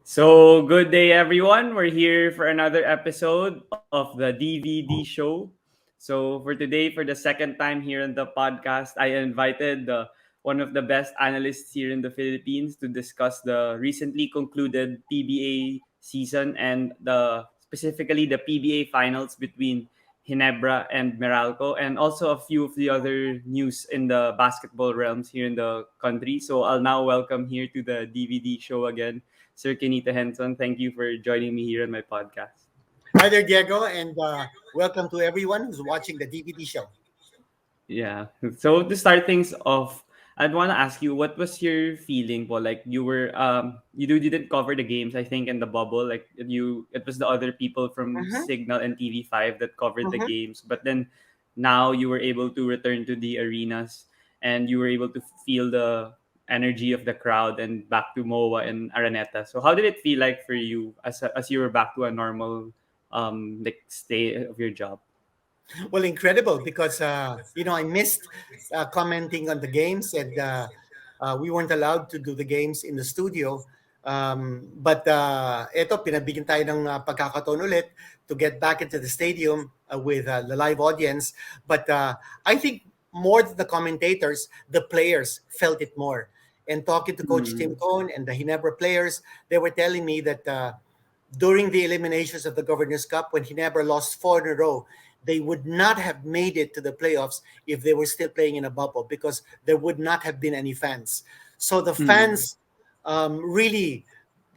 So, good day, everyone. We're here for another episode of the DVD show. So, for today, for the second time here on the podcast, I invited one of the best analysts here in the Philippines to discuss the recently concluded PBA season and specifically the PBA finals between Ginebra and Meralco, and also a few of the other news in the basketball realms here in the country. So, I'll now welcome here to the DVD show again Sir Quinito Henson. Thank you for joining me here on my podcast. Hi there, Diego, and welcome to everyone who's watching the DVD show. Yeah. So to start things off, I'd want to ask you, what was your feeling, po? Like you didn't cover the games, I think, in the bubble. Like it was the other people from Mm-hmm, Signal and TV5 that covered the mm-hmm. games. But then now you were able to return to the arenas and you were able to feel the energy of the crowd and back to MOA and Araneta. So how did it feel like for you as you were back to a normal like stay of your job? Well, incredible because I missed commenting on the games, and we weren't allowed to do the games in the studio. But eto, pinabigyan tayo ng pagkakataon ulit to get back into the stadium with the live audience. But I think more than the commentators, the players felt it more. And talking to Coach Tim Mm. Cohn and the Ginebra players, they were telling me that during the eliminations of the Governor's Cup, when Ginebra lost four in a row, they would not have made it to the playoffs if they were still playing in a bubble because there would not have been any fans. So the Mm. fans really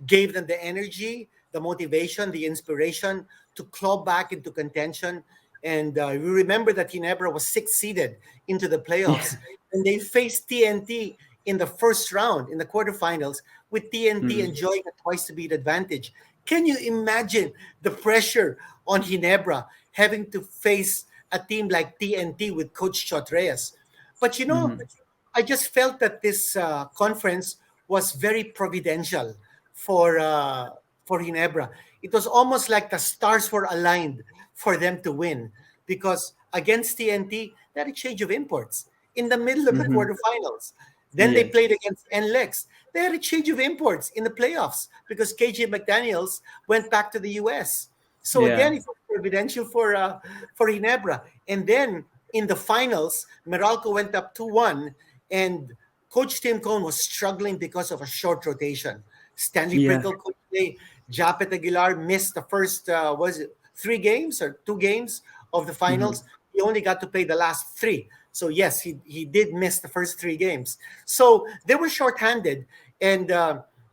gave them the energy, the motivation, the inspiration to claw back into contention. And we remember that Ginebra was sixth seeded into the Yeah. playoffs, and they faced TNT in the first round in the quarterfinals with TNT Mm. enjoying a twice to beat advantage. Can you imagine the pressure on Ginebra having to face a team like TNT with Coach Chotreas? But Mhm. I just felt that this conference was very providential for uh, for Ginebra. It was almost like the stars were aligned for them to win because against TNT, they had a change of imports in the middle of the Mhm. quarterfinals. Then they Yes. played against NLEX. They had a change of imports in the playoffs because KJ McDaniels went back to the US. So Yeah. again, it was providential for Ginebra. And then in the finals, Meralco went up 2-1, and Coach Tim Cohn was struggling because of a short rotation. Stanley Yeah. Prittle could play. Japet Aguilar missed the first was it 3 games or 2 games of the Mhm. finals. He only got to play the last three. So yes, he did miss the first 3 games. So they were shorthanded, and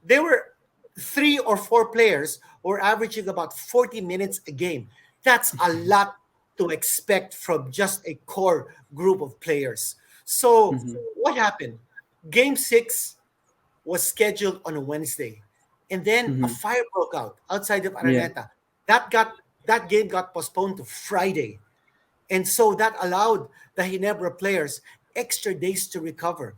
they were 3 or 4 players were averaging about 40 minutes a game. That's a lot to expect from just a core group of players. So Mhm. what happened? Game six was scheduled on a Wednesday, and then a Mhm. fire broke out outside of Yeah. Araneta. That game got postponed to Friday, and so that allowed the Ginebra players extra days to recover.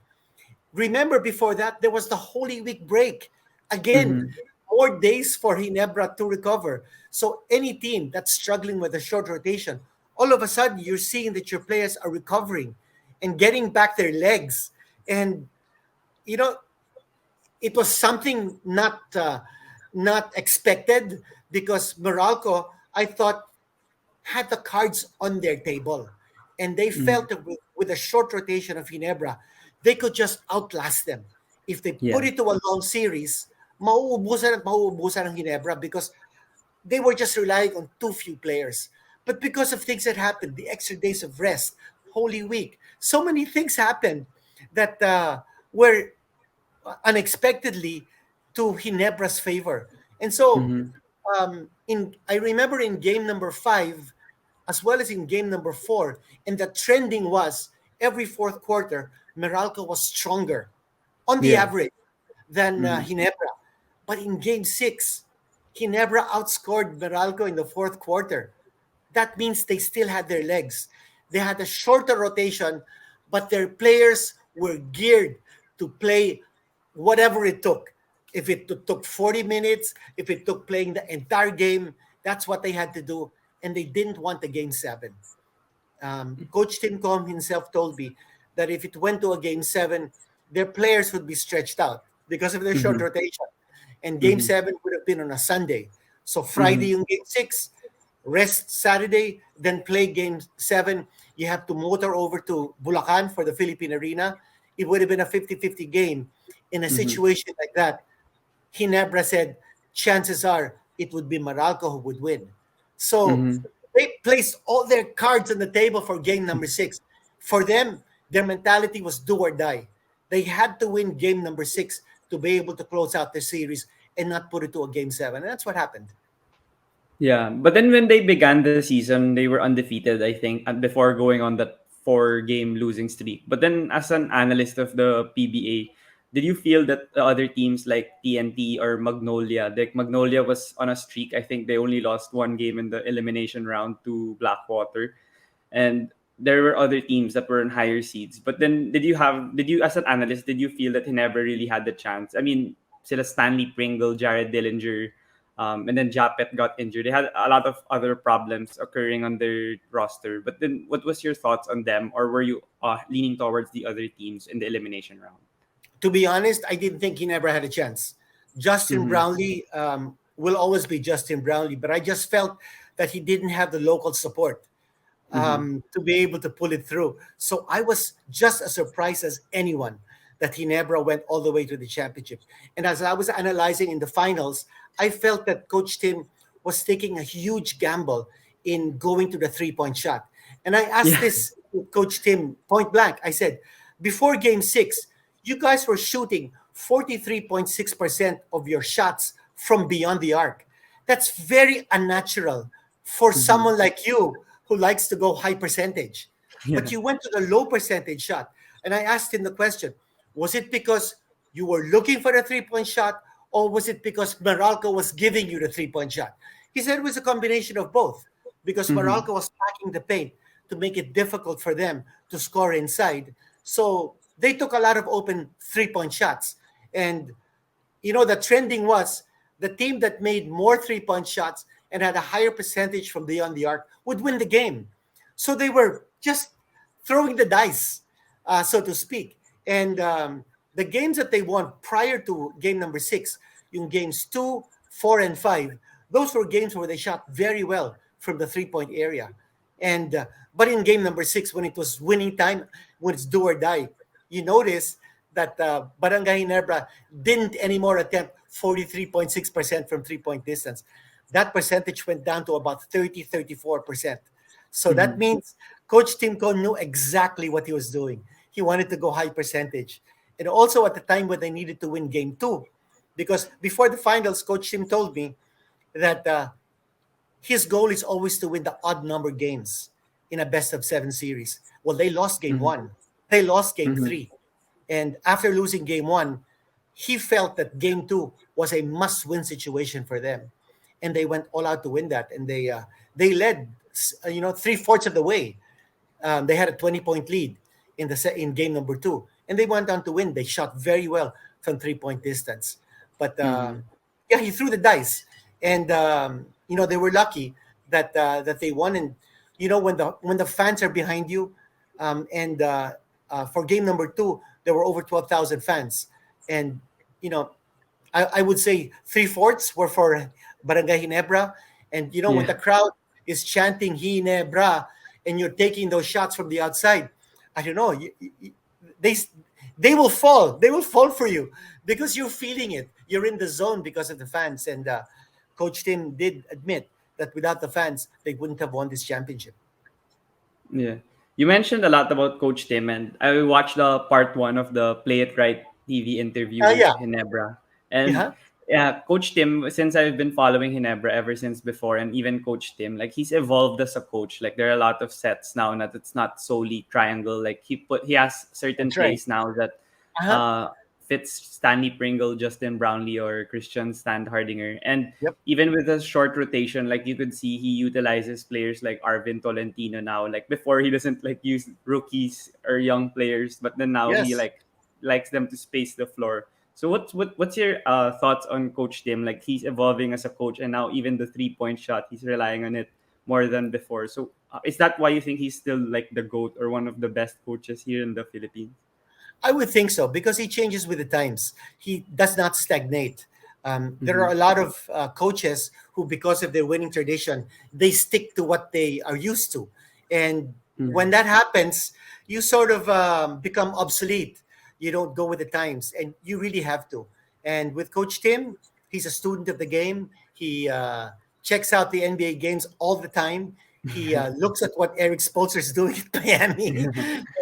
Remember, before that, there was the Holy Week break. Again, Mhm. more days for Ginebra to recover. So any team that's struggling with a short rotation, all of a sudden you're seeing that your players are recovering and getting back their legs. And you know, it was something not expected because Meralco, I thought, had the cards on their table, and they Mhm. felt that with a short rotation of Ginebra, they could just outlast them. If they put Yeah. it to a long series, mauubusan ng Ginebra because they were just relying on too few players. But because of things that happened, the extra days of rest, Holy Week, so many things happened that were unexpectedly to Ginebra's favor. And so, Mhm. in I remember in game number five, as well as in game number four, and the trending was every fourth quarter, Meralco was stronger on the Yeah. average than Mhm. Ginebra. But in game six, Ginebra outscored Meralco in the fourth quarter. That means they still had their legs. They had a shorter rotation, but their players were geared to play whatever it took. If it took 40 minutes, if it took playing the entire game, that's what they had to do. And they didn't want the game seven. Coach Tim Com himself told me that if it went to a game seven, their players would be stretched out because of their short Mhm. rotation. and Game Mm-hmm. 7 would have been on a Sunday. So Mm-hmm. Friday yung Game 6, rest Saturday, then play Game 7. You have to motor over to Bulacan for the Philippine Arena. It would have been a 50-50 game. In a Mm-hmm. situation like that, Ginebra said chances are it would be Meralco who would win. So Mm-hmm. they placed all their cards on the table for game number 6. For them, their mentality was do or die. They had to win game number 6 to be able to close out the series and not put it to a game 7. And that's what happened. Yeah, but then when they began the season, they were undefeated, I think, and before going on that four-game losing streak. But then, as an analyst of the PBA, did you feel that the other teams like TNT or Magnolia, like Magnolia was on a streak? I think they only lost one game in the elimination round to Blackwater, and there were other teams that were in higher seeds. But then, did you as an analyst, did you feel that he never really had the chance? I mean, sila Stanley Pringle, Jared Dillinger, and then Japet got injured. They had a lot of other problems occurring on their roster. But then, what was your thoughts on them, or were you leaning towards the other teams in the elimination round? To be honest, I didn't think he never had a chance. Justin Mm-hmm. Brownlee will always be Justin Brownlee, but I just felt that he didn't have the local support Mm-hmm. to be able to pull it through. So I was just as surprised as anyone that Ginebra went all the way to the championship. And as I was analyzing in the finals, I felt that Coach Tim was taking a huge gamble in going to the 3-point shot. And I asked Yeah. this to Coach Tim point blank. I said, before game 6, you guys were shooting 43.6% of your shots from beyond the arc. That's very unnatural for Mm-hmm. someone like you who likes to go high percentage. But Yeah. you went to the low percentage shot. And I asked him the question, was it because you were looking for a 3-point shot, or was it because Meralco was giving you the 3-point shot? He said it was a combination of both because Mm-hmm. Meralco was packing the paint to make it difficult for them to score inside. So they took a lot of open 3-point shots. And the trending was the team that made more 3-point shots and had a higher percentage from beyond the arc would win the game. So they were just throwing the dice, so to speak. And the games that they won prior to game number 6, yung games 2, 4, and 5, those were games where they shot very well from the 3-point area. And but in game number 6, when it was winning time, when it's do or die, you notice that Barangay Ginebra didn't anymore attempt 43.6% from 3-point distance. That percentage went down to about 34%. So that Mm-hmm. means Coach Tim Cohn knew exactly what he was doing. He wanted to go high percentage. And also at the time when they needed to win game 2, because before the finals, Coach Tim told me that his goal is always to win the odd number games in a best of 7 series. Well, they lost game Mm-hmm. 1. They lost game Mm-hmm. 3. And after losing game 1, he felt that game 2 was a must-win situation for them. And they went all out to win that. And they led, 3/4 of the way. They had a 20-point lead in game number 2. And they went on to win. They shot very well from 3-point distance. But Mm-hmm. yeah, he threw the dice. And they were lucky that they won. And when the fans are behind you, and for game number 2, there were over 12,000 fans, and you know I would say 3/4 were for Barangay Ginebra. And when Yeah. the crowd is chanting Ginebra and you're taking those shots from the outside, I don't know, they they will fall. They will fall for you because you're feeling it. You're in the zone because of the fans. And Coach Tim did admit that without the fans, they wouldn't have won this championship. Yeah. You mentioned a lot about Coach Tim, and I watched the part one of the Play It Right TV interview with Yeah, Ginebra. And yeah, yeah, Coach Tim, since I've been following Ginebra ever since before, and even Coach Tim, like he's evolved as a coach. Like there are a lot of sets now that it's not solely triangle. Like he has certain that's right. plays now that Uh-huh. uh fits Stanley Pringle, Justin Brownlee, or Christian Standhardinger. And Yep. even with a short rotation, like you could see he utilizes players like Arvin Tolentino now. Like before he doesn't like use rookies or young players, but then now he Yes. like likes them to space the floor. So what's your thoughts on Coach Tim? Like he's evolving as a coach, and now even the 3-point shot, he's relying on it more than before. So is that why you think he's still like the goat or one of the best coaches here in the Philippines? I would think so because he changes with the times. He does not stagnate. There are Mm-hmm. a lot of coaches who, because of their winning tradition, they stick to what they are used to. And when that happens, you sort of become obsolete. You don't go with the times, and you really have to. And with Coach Tim, he's a student of the game. He checks out the NBA games all the time. He looks at what Eric Spoelstra is doing at Miami,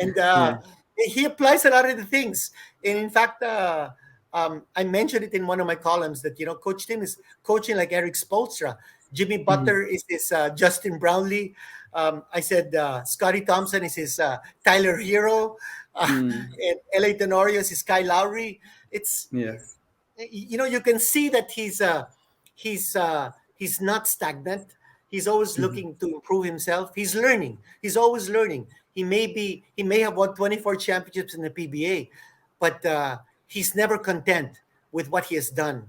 and Yeah. he applies a lot of the things. And in fact, I mentioned it in one of my columns that Coach Tim is coaching like Eric Spoelstra. Jimmy Mm-hmm. Butler is his Justin Brownlee. I said Scottie Thompson is his Tyler Hero, Mm. and LA Tenorio is his Kyle Lowry. It's Yeah. you can see that he's not stagnant. He's always Mm-hmm. looking to improve himself. He's learning. He's always learning. He may have won 24 championships in the PBA, but he's never content with what he has done.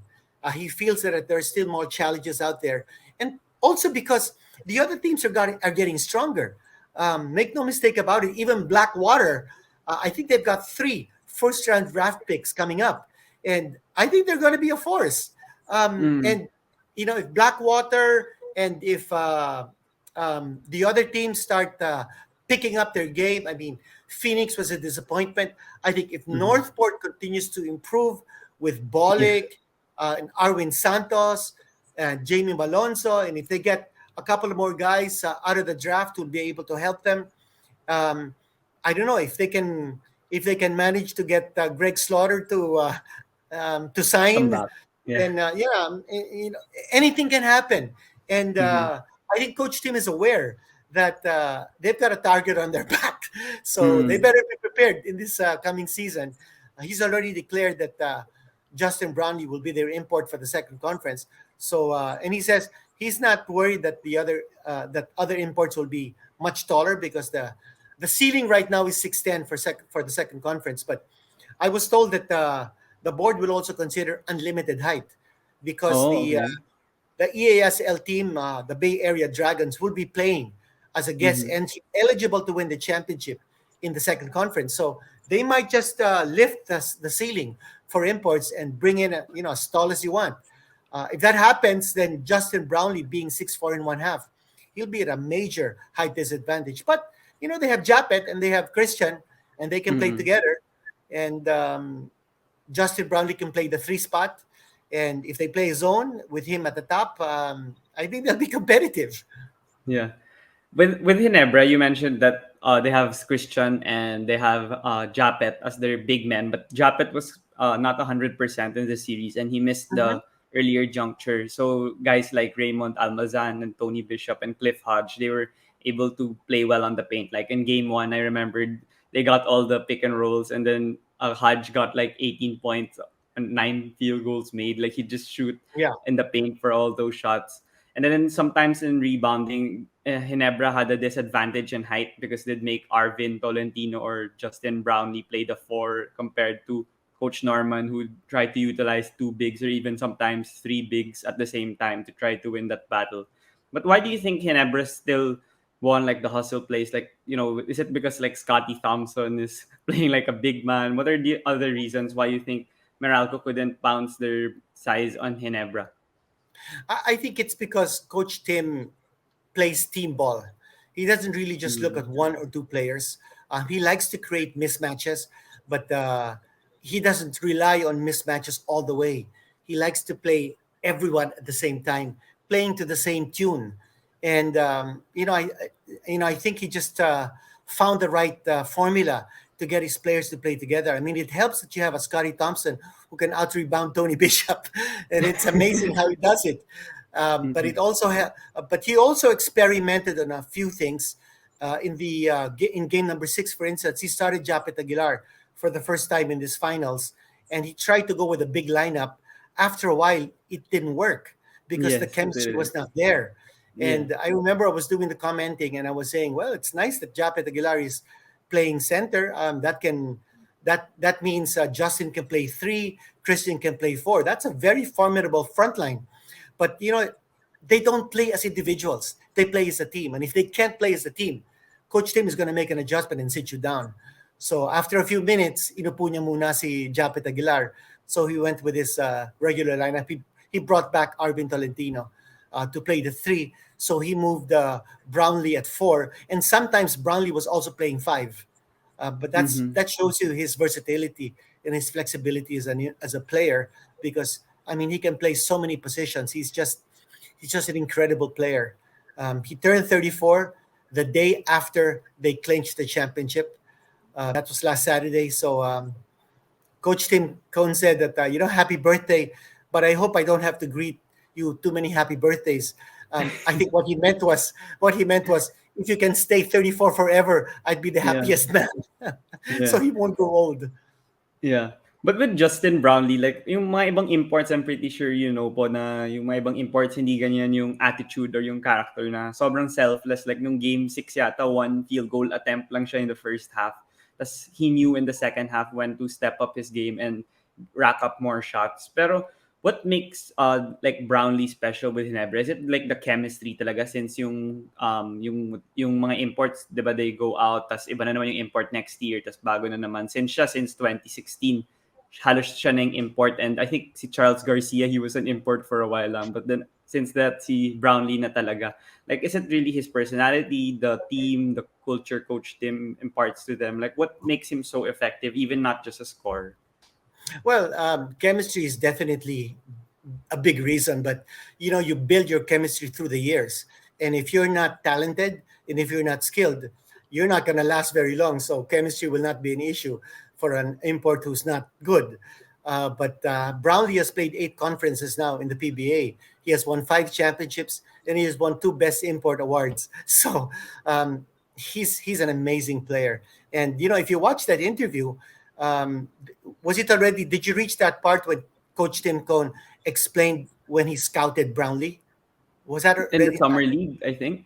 He feels that there are still more challenges out there, and also because the other teams are getting stronger. Make no mistake about it. Even Blackwater, I think they've got 3 first-round draft picks coming up, and I think they're going to be a force. Mm. And if Blackwater and if the other teams start picking up their game, I mean, Phoenix was a disappointment. I think if Mm-hmm. Northport continues to improve with Yeah. Bolick and Arwin Santos and Jamie Malonzo, and if they get a couple of more guys out of the draft who'll be able to help them, um, I don't know if they can manage to get Greg Slaughter to Come sign, back. Yeah. then anything can happen. And Mm-hmm. I think Coach Tim is aware that they've got a target on their back, so they Mm. better be prepared in this coming season. He's already declared that Justin Brownlee will be their import for the second conference. So and he says he's not worried that other imports will be much taller because the ceiling right now is 6'10" for the second conference. But I was told that the board will also consider unlimited height because Oh, the okay. EASL team, the Bay Area Dragons, will be playing as a guest Mm-hmm. entry, eligible to win the championship in the second conference. So they might just lift the ceiling for imports and bring in as tall as you want. If that happens, then Justin Brownlee, being 6'4" and 1/2", he'll be at a major height disadvantage. But they have Japet and they have Christian, and they can play Mm-hmm. together. And Justin Brownlee can play the 3 spot. And if they play zone with him at the top, I think they'll be competitive. Yeah. With Ginebra, you mentioned that they have Christian and they have Japet as their big men, but Japet was not 100% in the series, and he missed Mhm. the earlier juncture. So guys like Raymond Almazan and Tony Bishop and Cliff Hodge, they were able to play well on the paint. Like in game one, I remembered they got all the pick and rolls, and then Hodge got like 18 points and 9 field goals made. Like he just shoot Yeah. in the paint for all those shots. And then sometimes in rebounding, Ginebra had a disadvantage in height because they'd make Arvin Tolentino or Justin Brownlee play the four compared to Coach Norman, who tried to utilize two bigs or even sometimes three bigs at the same time to try to win that battle. But why do you think Ginebra still won like the hustle plays? Like, is it because like Scottie Thompson is playing like a big man? What are the other reasons why you think Meralco couldn't bounce their size on Ginebra? I think it's because Coach Tim plays team ball. He doesn't really just look Mm. at 1 or 2 players. He likes to create mismatches, but he doesn't rely on mismatches all the way. He likes to play everyone at the same time, playing to the same tune. And I think he just found the right formula to get his players to play together. I mean, it helps that you have a Scottie Thompson who can out rebound Tony Bishop, and it's amazing how he does it. But Mhm. but he also experimented on a few things. In game number 6, for instance, he started Japet Aguilar for the first time in this finals, and he tried to go with a big lineup. After a while, it didn't work because the Yes, it chemistry is. was not there. Yeah. And I remember I was doing the commenting, and I was saying, "Well, it's nice that Japet Aguilar is playing center. That means Justin can play 3, Christian can play 4. That's a very formidable front line." But they don't play as individuals. They play as a team. And if they can't play as a team, Coach Tim is going to make an adjustment and sit you down. So after a few minutes, inupo niya muna si Japet Aguilar so he went with his regular lineup. He brought back Arvin Tolentino to play the three. So he moved Brownlee at four, and sometimes Brownlee was also playing five. But Mm-hmm. that shows you his versatility and his flexibility as a player, because I mean he can play so many positions. He's just an incredible player. He turned 34 the day after they clinched the championship. That was last Saturday. So Coach Tim Cohn said that happy birthday, but I hope I don't have to greet you too many happy birthdays. I think what he meant was if you can stay 34 forever, I'd be the Yeah. happiest man. So Yeah. he won't grow old. Yeah. But with Justin Brownlee, like, yung mga ibang imports, I'm pretty sure you know po na yung mga ibang imports, hindi ganyan yung attitude or yung character na sobrang selfless. Like, nung game 6 yata, one field goal attempt lang siya in the first half. Tas he knew in the second half when to step up his game and rack up more shots. Pero what makes like Brownlee special with Ginebra? Is it like the chemistry talaga, since yung mga imports, 'di ba, they go out tas iba na naman yung import next year tas bago na naman, since 2016 halos siya na yung import, and I think si Charles Garcia, he was an import for a while lang, but then since that si Brownlee na talaga. Like, is it really his personality, the team, the culture coach Tim imparts to them? Like, what makes him so effective, even not just a scorer? Well, chemistry is definitely a big reason, but you build your chemistry through the years. And if you're not talented and if you're not skilled, you're not going to last very long. So chemistry will not be an issue for an import who's not good. But Brownlee has played 8 conferences now in the PBA. He has won 5 championships and he has won 2 Best Import awards. So he's an amazing player. And if you watch that interview, um, was it already? Did you reach that part when Coach Tim Cohn explained when he scouted Brownlee? Was that In the already? summer league, I think.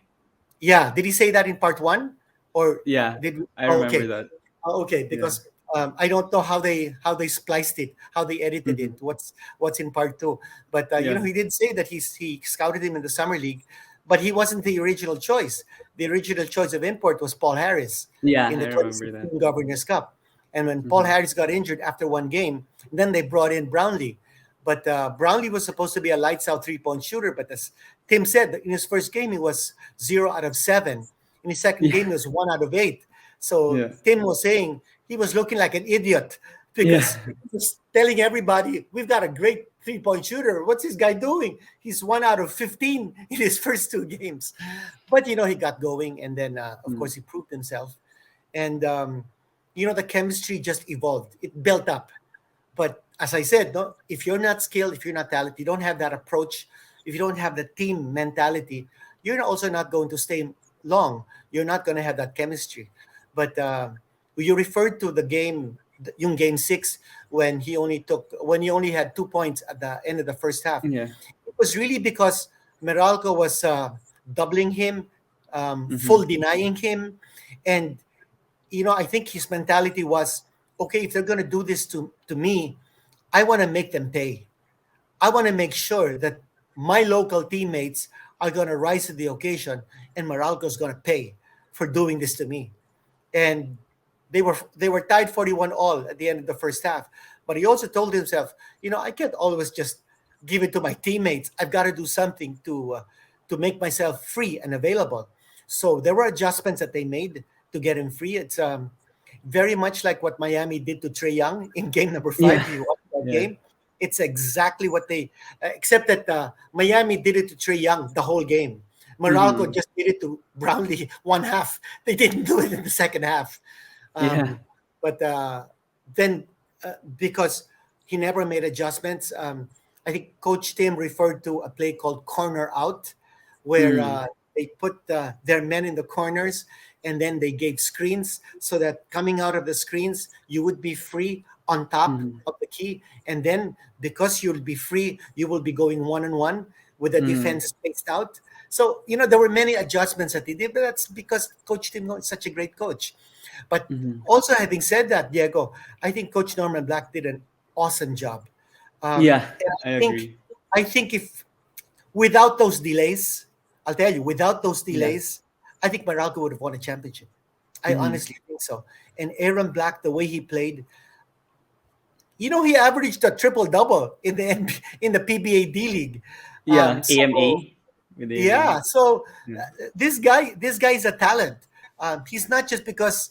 Yeah. Did he say that in part one, or Yeah, did? I Oh, remember okay. that. Okay, Yeah. because I don't know how they spliced it, how they edited Mm-hmm. it. What's in part two? But Yeah. he did say that he scouted him in the summer league, but he wasn't the original choice. The original choice of import was Paul Harris Yeah, in I the remember that. 2016 Governors Cup. And when Paul Mm-hmm. Harris got injured after one game, then they brought in Brownlee. But Brownlee was supposed to be a lights out 3-point shooter. But as Tim said, in his first game, he was 0 out of 7. In his second Yeah. game, he was 1 out of 8. So Yeah. Tim was saying he was looking like an idiot Yeah. because he was telling everybody, we've got a great 3-point shooter. What's this guy doing? He's 1 out of 15 in his first 2 games. But, he got going. And then, of Mm. course, he proved himself. And, the chemistry just evolved. It built up. But as I said, no, if you're not skilled, if you're not talented, you don't have that approach, if you don't have the team mentality, you're also not going to stay long. You're not going to have that chemistry. But you referred to the game, yung game 6, when he only had 2 points at the end of the first half. Yeah. It was really because Meralco was doubling him, Mm-hmm. full denying him, and I think his mentality was, okay, if they're going to do this to me, I want to make them pay. I want to make sure that my local teammates are going to rise to the occasion, and Meralco's going to pay for doing this to me. And they were tied 41 all at the end of the first half. But he also told himself, I can't always just give it to my teammates. I've got to do something to make myself free and available. So there were adjustments that they made to get him free. It's very much like what Miami did to Trey Young in game number 5. Yeah. If you watch that Yeah. game, it's exactly what they, except that Miami did it to Trey Young the whole game. Meralco Mm-hmm. just did it to Brownlee one half. They didn't do it in the second half. Yeah. Um, but then, because he never made adjustments, I think Coach Tim referred to a play called corner out, where Mm. they put their men in the corners and then they gave screens so that coming out of the screens, you would be free on top Mm-hmm. of the key. And then because you'll be free, you will be going one-on-one with the Mm-hmm. defense spaced out. So, there were many adjustments that he did, but that's because Coach Tim is such a great coach. But Mm-hmm. also, having said that, Diego, I think Coach Norman Black did an awesome job. Yeah, And I I think, agree. I think if without those delays, I'll tell you, without those Yeah. delays, I think Meralco would have won a championship. I Mm-hmm. honestly think so. And Aaron Black, the way he played, he averaged a triple double in the in the PBA D League. Yeah, So AMA with AMA. yeah, so Yeah. this guy is a talent. He's not just because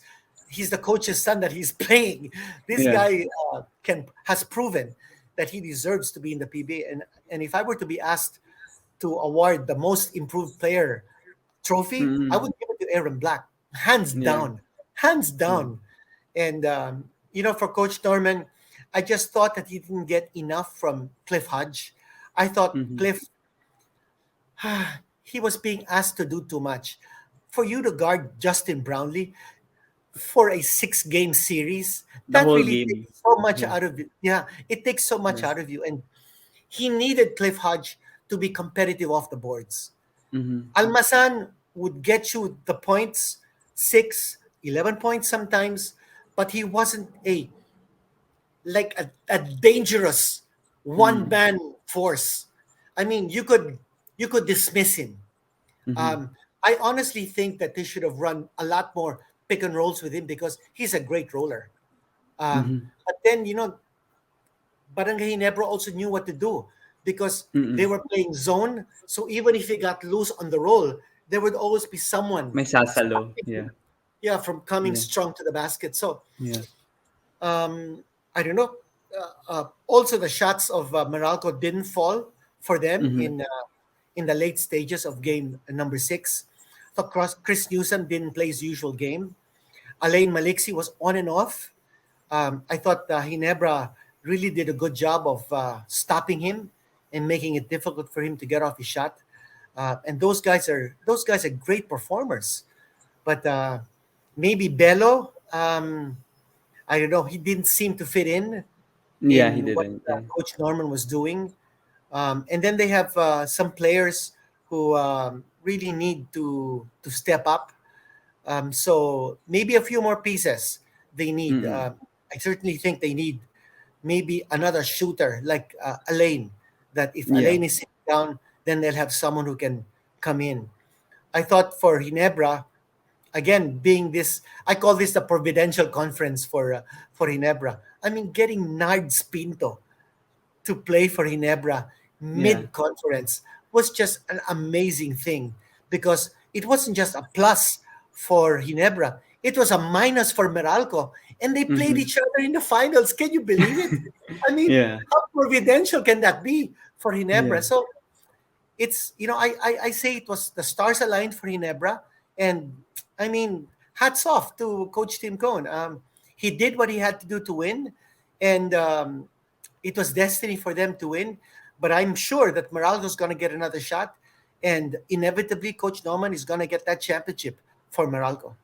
he's the coach's son that he's playing. This Yeah. guy can has proven that he deserves to be in the PBA. And if I were to be asked to award the most improved player trophy, I Mm-hmm. would give it to Aaron Black, hands Yeah. down, hands Yeah. down. And for Coach Norman, I just thought that he didn't get enough from Cliff Hodge. I thought Mm-hmm. Cliff, he was being asked to do too much. For you to guard Justin Brownlee for a 6 game series, The that whole really takes game. so much Yeah. out of you. Yeah, it takes so much Yeah. out of you. And he needed Cliff Hodge to be competitive off the boards. Mm-hmm. Almasan would get you the points, 6, 11 points sometimes, but he wasn't a dangerous one Mm-hmm. man force. I mean, you could dismiss him. Mm-hmm. Um, I honestly think that they should have run a lot more pick and rolls with him because he's a great roller. Mm-hmm. But then Barangay Ginebra also knew what to do because they Mm-hmm. were playing zone. So even if he got loose on the roll, there would always be someone May sasalo. stopping Yeah. him, yeah, from coming Yeah. strong to the basket. So Yeah. um, I don't know. Also, the shots of Meralco didn't fall for them Mm-hmm. in the late stages of game number 6. So Chris Newsom didn't play his usual game. Alain Maliksi was on and off. I thought Ginebra really did a good job of stopping him and making it difficult for him to get off his shot. And those guys are great performers. But maybe Bello, I don't know. He didn't seem to fit Yeah, he in what didn't. Yeah. Coach Norman was doing. And then they have some players who really need to step up. So maybe a few more pieces they need. Mm-hmm. I certainly think they need maybe another shooter like Alain. That if Yeah. Alain is sitting down, then they'll have someone who can come in. I thought for Ginebra, again, being this, I call this the providential conference for Ginebra. I mean, getting Nards Pinto to play for Ginebra Yeah. mid-conference was just an amazing thing because it wasn't just a plus for Ginebra, it was a minus for Meralco, and they played Mm-hmm. each other in the finals. Can you believe it? I mean, Yeah. how providential can that be for Yeah. Ginebra? So it's I say it was the stars aligned for Ginebra, and I mean hats off to Coach Tim Cohn. He did what he had to do to win, and it was destiny for them to win. But I'm sure that Meralco's going to get another shot, and inevitably Coach Norman is going to get that championship for Meralco.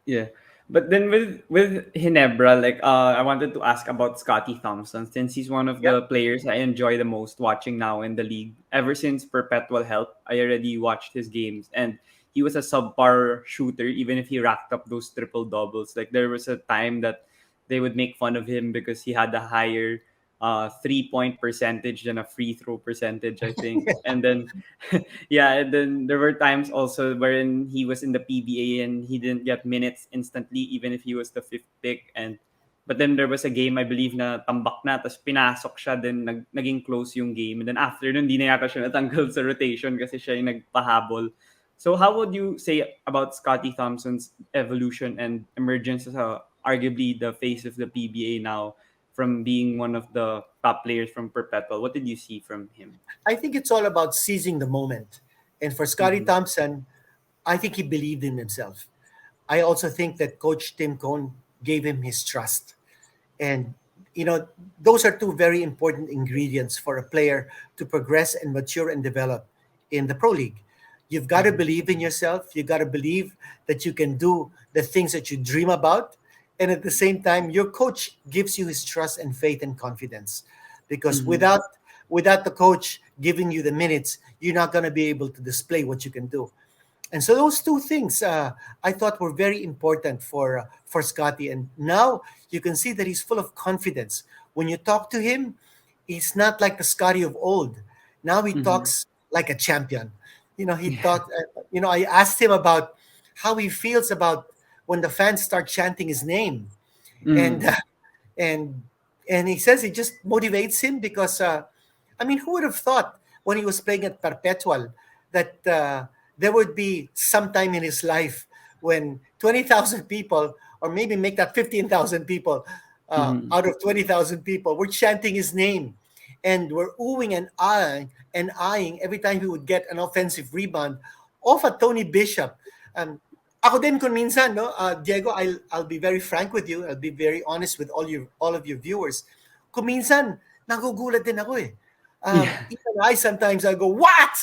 Yeah. But then with Hinebra, like I wanted to ask about Scottie Thompson since he's one of Yeah, the players I enjoy the most watching now in the league. Ever since Perpetual help, I already watched his games and he was a subpar shooter even if he racked up those triple doubles. Like there was a time that they would make fun of him because he had a higher 3 point percentage than a free throw percentage, I think. And then yeah, and then there were times also wherein he was in the PBA and he didn't get minutes instantly, even if he was the fifth pick. And but then there was a game I believe na tambak na, tapos pinasok siya, then naging close yung game. And then after nun, di na yata siya natanggal sa rotation kasi siya yung nagpahabol. So how would you say about Scottie Thompson's evolution and emergence as arguably the face of the PBA now, from being one of the top players from Perpetual? What did you see from him? I think it's all about seizing the moment. And for Scottie Mm-hmm. Thompson, I think he believed in himself. I also think that Coach Tim Cohn gave him his trust. And, those are two very important ingredients for a player to progress and mature and develop in the Pro League. You've got to Mm-hmm. believe in yourself. You got to believe that you can do the things that you dream about. And at the same time, your coach gives you his trust and faith and confidence. Because Mm-hmm. without the coach giving you the minutes, you're not going to be able to display what you can do. And so those two things I thought were very important for Scotty. And now you can see that he's full of confidence. When you talk to him, he's not like the Scotty of old. Now he Mm-hmm. talks like a champion. He Yeah. thought. I asked him about how he feels about when the fans start chanting his name, and Mm-hmm. and and he says it just motivates him because I mean, who would have thought when he was playing at Perpetual that there would be some time in his life when 20,000 people, or maybe make that 15,000 people Mhm. out of 20,000 people, were chanting his name and were oohing and eyeing every time he would get an offensive rebound off at Tony Bishop. Um, Ako din kung minsan, no, Diego, I'll be very frank with you. I'll be very honest with all of your viewers. Kung minsan, nagugulat din ako eh. Yeah. Even I sometimes I go, what?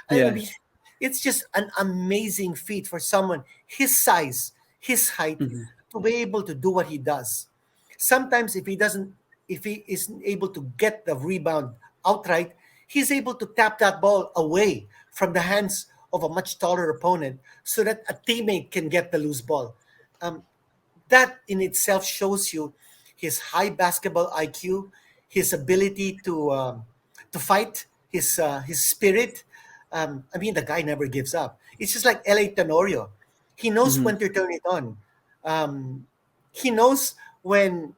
I Yeah. mean, it's just an amazing feat for someone his size, his height, Mhm. to be able to do what he does. Sometimes if he isn't able to get the rebound outright, he's able to tap that ball away from the hands of a much taller opponent so that a teammate can get the loose ball. Um, that in itself shows you his high basketball IQ, his ability to fight, his spirit. I mean, the guy never gives up. It's just like L.A. Tenorio. He knows Mhm. when to turn it on. He knows when,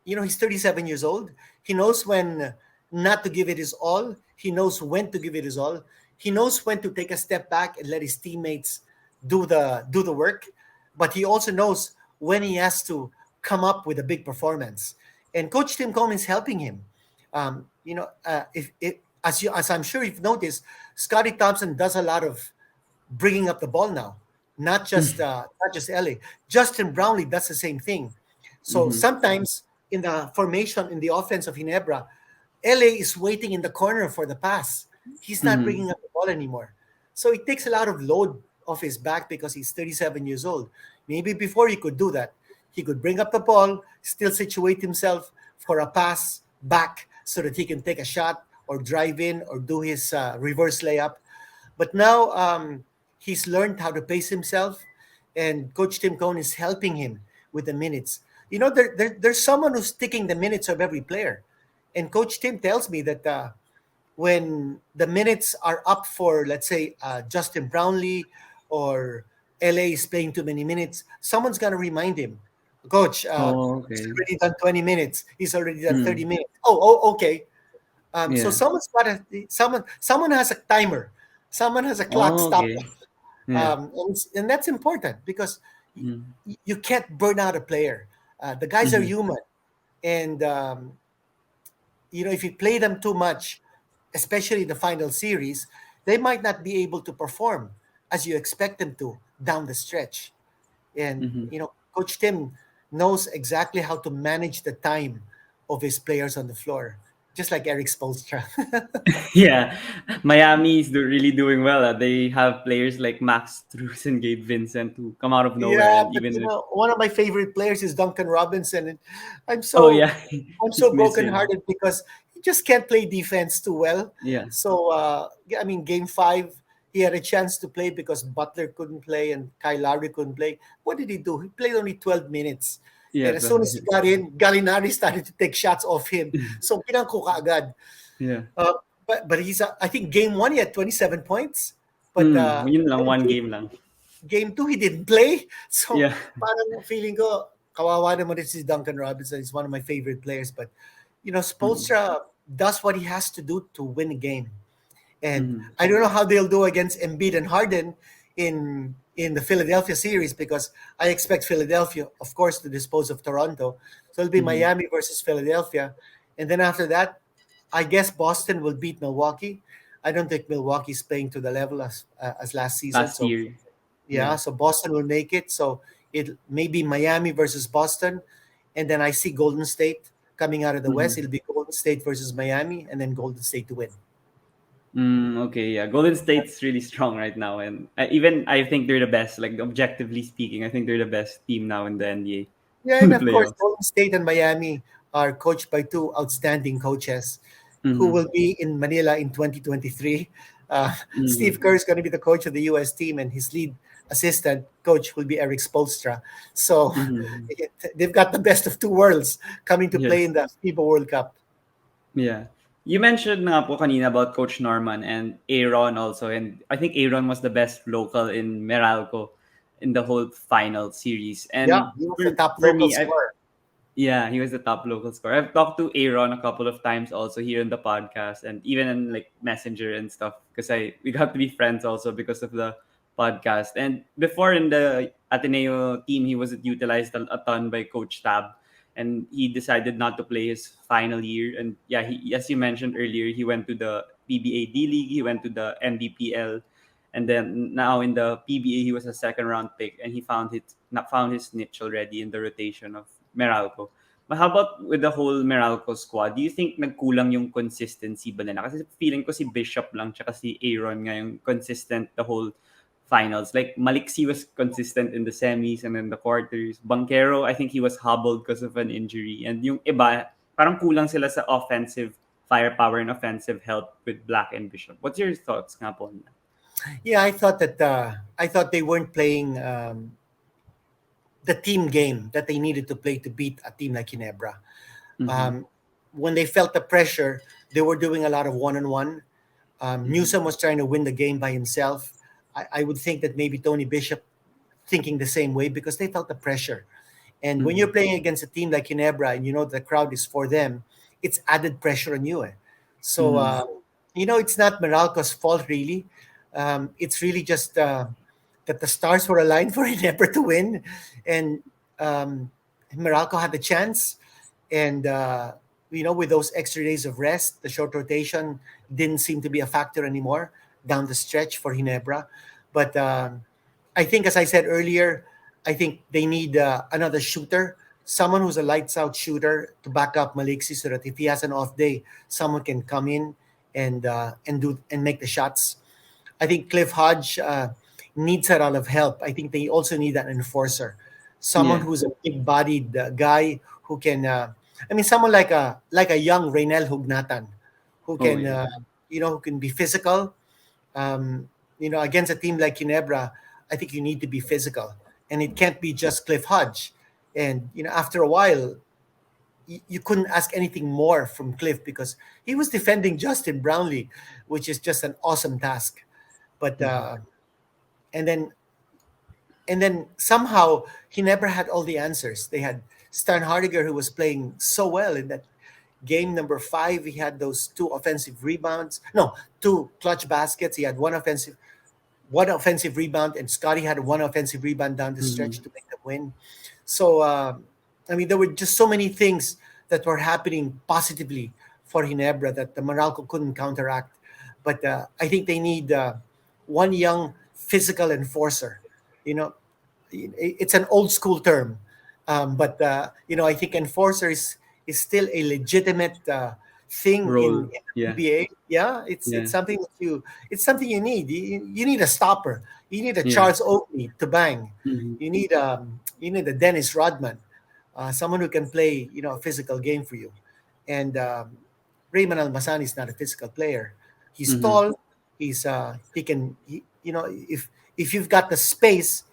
he's 37 years old. He knows when not to give it his all. He knows when to give it his all. He knows when to take a step back and let his teammates do the work. But he also knows when he has to come up with a big performance. And Coach Tim Coleman is helping him. If as I'm sure you've noticed, Scottie Thompson does a lot of bringing up the ball now, not just LA. Justin Brownlee does the same thing. So Mhm. sometimes in the formation in the offense of Ginebra, LA is waiting in the corner for the pass. He's not Mhm. bringing up the ball anymore. So it takes a lot of load off his back because he's 37 years old. Maybe before he could do that, he could bring up the ball, still situate himself for a pass back so that he can take a shot or drive in or do his reverse layup. But now he's learned how to pace himself, and Coach Tim Cohn is helping him with the minutes. There's someone who's taking the minutes of every player. And Coach Tim tells me that when the minutes are up for, let's say, Justin Brownlee or LA is playing too many minutes, someone's going to remind him, Coach, Oh, he's okay. already done 20 minutes. He's already done 30 Mm. minutes. Oh, okay. So Yeah. someone has a timer. Someone has a clock Oh, stop. okay. Yeah. And that's important because Mm. you can't burn out a player. The guys are Mhm. human, and if you play them too much, especially the final series, they might not be able to perform as you expect them to down the stretch. And Mhm. Coach Tim knows exactly how to manage the time of his players on the floor, just like Eric Spoelstra. Yeah, Miami is really doing well. They have players like Max Strus and Gabe Vincent who come out of nowhere, Yeah, and but even if one of my favorite players is Duncan Robinson, and I'm oh so yeah, I'm he's so missing. brokenhearted because he just can't play defense too well. Yeah, So I mean, Game 5, he had a chance to play because Butler couldn't play and Kyle Lowry couldn't play. What did he do? He played only 12 minutes, yeah, and as soon as he got in, Gallinari started to take shots off him. So pinangko kaagad. yeah. Uh, but I think Game 1 he had 27 points, but Yun lang, then one game lang. Game 2 he didn't play. So Yeah. parang feeling ko, kawawa naman din si Duncan Robinson. He's one of my favorite players. But, Mm-hmm. Spoelstra does what he has to do to win a game. And Mm-hmm. I don't know how they'll do against Embiid and Harden in the Philadelphia series because I expect Philadelphia, of course, to dispose of Toronto. So it'll be Mm-hmm. Miami versus Philadelphia. And then after that, I guess Boston will beat Milwaukee. I don't think Milwaukee's playing to the level as last season. Last So year. yeah, Yeah. so Boston will make it. So it may be Miami versus Boston, and then I see Golden State coming out of the West. Mm-hmm. It'll be Golden State versus Miami, and then Golden State to win. Okay, yeah. Golden State's really strong right now, and even I think they're the best. Like objectively speaking, I think they're the best team now in the Yeah, NBA in and the of course, playoffs. Golden State and Miami are coached by two outstanding coaches who Mm-hmm. will be in Manila in 2023. Steve Mm-hmm. Kerr is going to be the coach of the U.S. team, and his lead assistant coach will be Eric Spoelstra. So Mm-hmm. they've got the best of two worlds coming to play Yes. in the FIBA World Cup. Yeah. You mentioned nga po kanina about Coach Norman and Aaron also, and I think Aaron was the best local in Meralco in the whole final series. Yeah, And he was the for top for local me, I scorer. Yeah, he was the top local scorer. I've talked to Aaron a couple of times also here in the podcast and even in like Messenger and stuff because I we got to be friends also because of the podcast. And before in the Ateneo team, he wasn't utilized a ton by Coach Tab, and he decided not to play his final year. And yeah, he, as you mentioned earlier, he went to the PBA D League, he went to the NBPL, and then now in the PBA he was a second round pick, and he found his niche already in the rotation of Meralco. But how about with the whole Meralco squad? Do you think nagkulang yung consistency ba nila? Kasi feeling ko si Bishop lang tsaka si Aaron nga yung consistent the whole finals. Like Maliksi was consistent in the semis and then the quarters. Banquero, I think he was hobbled because of an injury. And yung iba, parang kulang sila sa offensive firepower and offensive help with Black and Bishop. What's your thoughts nga po on that? Yeah, I thought they weren't playing the team game that they needed to play to beat a team like Ginebra. Mm-hmm. When they felt the pressure, they were doing a lot of one-on-one. Newsom was trying to win the game by himself. I would think that maybe Tony Bishop thinking the same way because they felt the pressure. And when you're Mm-hmm. playing against a team like Ginebra and you know the crowd is for them, it's added pressure on you. Eh? So, Mm-hmm. it's not Meralco's fault, really. It's really just that the stars were aligned for Ginebra to win. And um, Meralco had the chance. And, with those extra days of rest, the short rotation didn't seem to be a factor anymore down the stretch for Ginebra. But I think, as I said earlier, I think they need another shooter, someone who's a lights out shooter to back up Maliksi, so that if he has an off day, someone can come in and make the shots. I think Cliff Hodge needs a lot of help. I think they also need an enforcer, someone Yeah. who's a big-bodied guy who can. Someone like a young Reynel Hugnatan, who Oh, can yeah. who can be physical. Against a team like Ginebra, I think you need to be physical, and it can't be just Cliff Hodge. And after a while, you couldn't ask anything more from Cliff because he was defending Justin Brownlee, which is just an awesome task. But Mm-hmm. and then somehow he never had all the answers. They had Stan Hardiger, who was playing so well in that game number 5. He had those two offensive rebounds, no, two clutch baskets. He had one offensive rebound, and Scottie had one offensive rebound down the Mm-hmm. stretch to make them win. So, there were just so many things that were happening positively for Ginebra that the Meralco couldn't counteract. But I think they need one young physical enforcer. You know, it's an old school term, but I think enforcer is still a legitimate thing in Role. the Yeah. PBA. Yeah, it's Yeah. it's something that you need. You need a stopper. You need a Yeah. Charles Oakley to bang. Mm-hmm. You need a Dennis Rodman, someone who can play a physical game for you. And Raymond Almazan is not a physical player. He's Mm-hmm. tall. He can if you've got the space,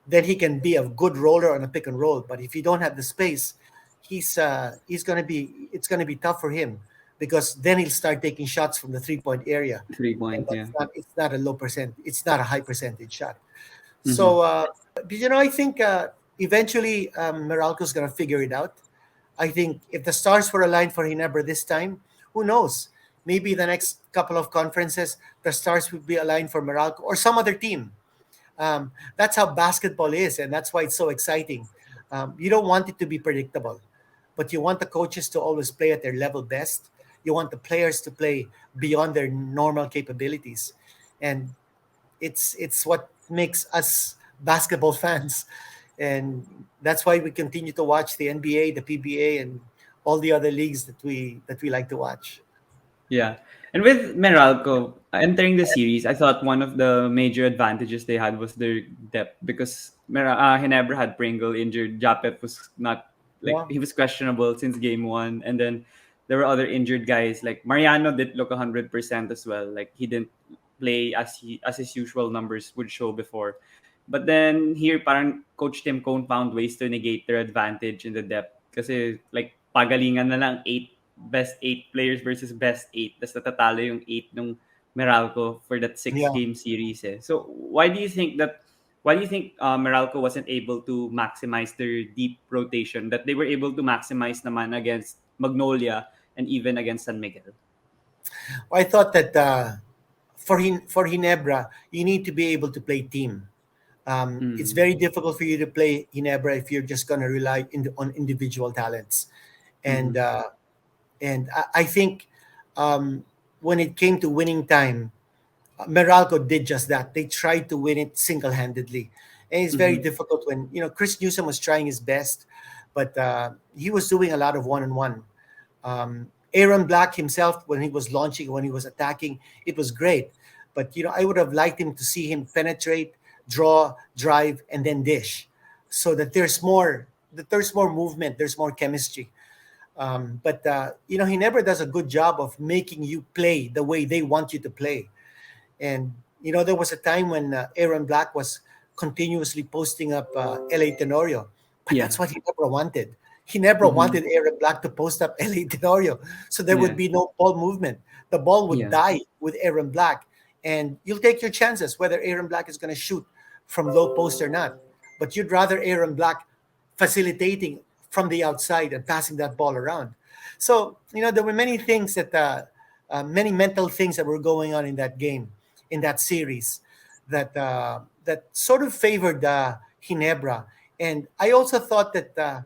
then he can be a good roller on a pick and roll. But if you don't have the space, he's gonna be it's gonna be tough for him because then he'll start taking shots from the 3 point area, Three and point. Yeah. it's not a low percent. It's not a high percentage shot. Mm-hmm. So, I think eventually Meralco's gonna figure it out. I think if the stars were aligned for Ginebra this time, who knows? Maybe the next couple of conferences, the stars would be aligned for Meralco or some other team. That's how basketball is, and that's why it's so exciting. You don't want it to be predictable, but you want the coaches to always play at their level best. You want the players to play beyond their normal capabilities, and it's what makes us basketball fans, and that's why we continue to watch the NBA, the PBA, and all the other leagues that we like to watch. Yeah. And with Meralco entering the series, I thought one of the major advantages they had was their depth because Ginebra had Pringle injured. Japet was not like Yeah, he was questionable since game one, and then there were other injured guys like Mariano didn't look 100% as well. Like he didn't play as his usual numbers would show before. But then here, parang Coach Tim Cone found ways to negate their advantage in the depth kasi like pagalingan na lang best 8 players versus best 8. Tapos natatalo yung 8 nung Meralco for that 6 yeah. game series eh. So why do you think that why do you think Meralco wasn't able to maximize their deep rotation that they were able to maximize naman against Magnolia and even against San Miguel? I thought that for Ginebra, you need to be able to play team. It's Mm. very difficult for you to play Ginebra if you're just going to rely on individual talents. And Mm-hmm. uh, and I think um, when it came to winning time, Meralco did just that. They tried to win it single-handedly, and it's very Mm-hmm. difficult when Chris Newsom was trying his best, but he was doing a lot of one-on-one. Aaron Black himself, when he was launching, when he was attacking, it was great. But I would have liked him to see him penetrate, draw, drive, and then dish, so that there's more movement, there's more chemistry. But he never does a good job of making you play the way they want you to play. And there was a time when Aaron Black was continuously posting up LA Tenorio, but Yeah. that's what he never wanted. He never Mm-hmm. wanted Aaron Black to post up LA Tenorio, so there would Yeah. be no ball movement. The ball would Yeah. die with Aaron Black, and you'll take your chances whether Aaron Black is going to shoot from low post or not. But you'd rather Aaron Black facilitating from the outside and passing that ball around. So there were many things many mental things that were going on in that game, in that series, that sort of favored Ginebra. And I also thought that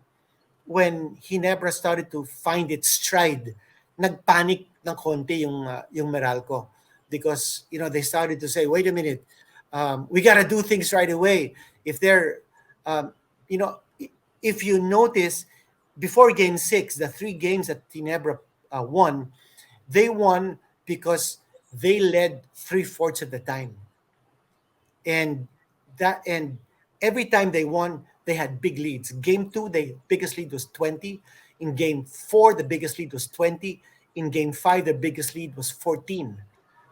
when Ginebra started to find its stride, nagpanic ng konti yung Meralco, because they started to say, wait a minute, we got to do things right away. If they're um, you know if you notice, before game 6, the 3 games that Ginebra won, they won because they led 3/4 of the time. And that and every time they won, they had big leads. Game 2, the biggest lead was 20. In game 4, the biggest lead was 20. In game 5, the biggest lead was 14.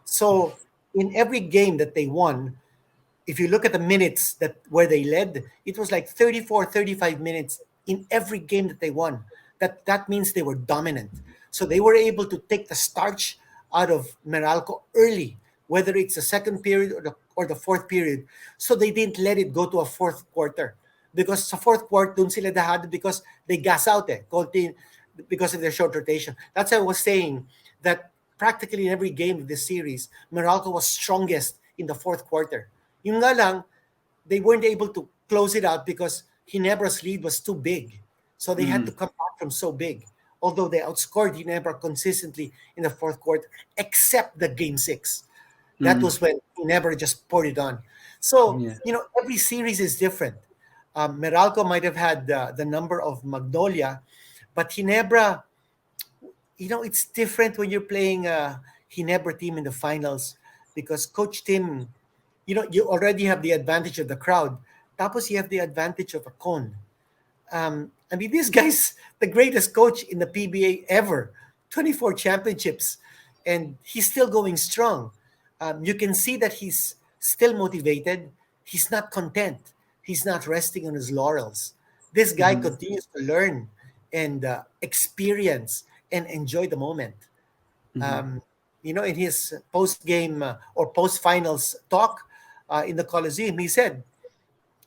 So in every game that they won, if you look at the minutes that where they led, it was like 34, 35 minutes in every game that they won. That means they were dominant. So they were able to take the starch out of Meralco early, whether it's the second period or the fourth period. So they didn't let it go to a fourth quarter. Because sa fourth quarter, dun sila dahado because they gas out because of their short rotation. That's why I was saying that practically in every game of this series, Meralco was strongest in the fourth quarter. Yung nga lang, they weren't able to close it out because Ginebra's lead was too big. So they had Mm-hmm. to come back from so big. Although they outscored Ginebra consistently in the fourth quarter, except the game 6. That Mm-hmm. was when Ginebra just poured it on. So, Yeah. every series is different. Meralco might have had the number of Magnolia, but Ginebra, it's different when you're playing a Ginebra team in the finals, because Coach Tim, you already have the advantage of the crowd. Tapos you have the advantage of a cone. I mean, this guy's the greatest coach in the PBA ever. 24 championships, and he's still going strong. You can see that he's still motivated. He's not content. He's not resting on his laurels. This guy Mm-hmm. continues to learn and experience and enjoy the moment. Mm-hmm. In his post game or post finals talk in the Coliseum, he said,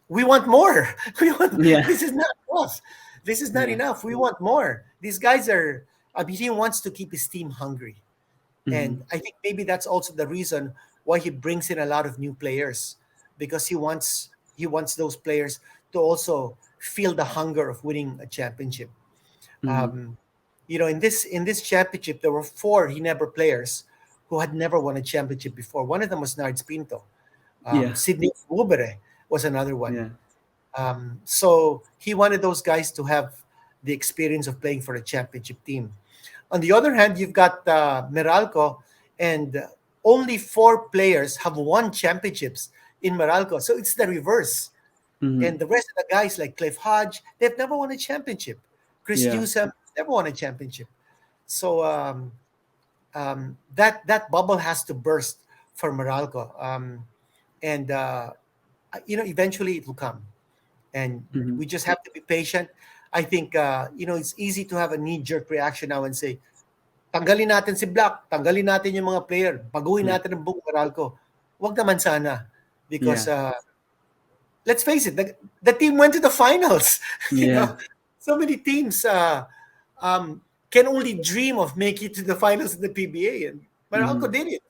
"We want more. We want. Yeah. This is not enough. This is not Yeah. enough. We want more." These guys are. I mean, he wants to keep his team hungry, Mm-hmm. and I think maybe that's also the reason why he brings in a lot of new players, because he wants those players to also feel the hunger of winning a championship. Mm-hmm. Um, in this championship, there were 4 Ginebra players who had never won a championship before. One of them was Nards Pinto. Yeah. Sidney Ubere was another one. Yeah. So he wanted those guys to have the experience of playing for a championship team. On the other hand, you've got Meralco, and only 4 players have won championships in Meralco. So it's the reverse. Mm-hmm. And the rest of the guys like Cliff Hodge, they've never won a championship. Chris Yeah. Newsom never won a championship. So that bubble has to burst for Meralco. And eventually it will come, and Mm-hmm. we just have to be patient. I think it's easy to have a knee-jerk reaction now and say, tanggalin natin si Black, tanggalin natin yung mga player, baguhin Yeah. natin ang buong Meralco. Wag naman sana, because Yeah. let's face it, the team went to the finals. You Yeah. know, so many teams um, can only dream of making it to the finals in the PBA, and Meralco Mm-hmm. did it.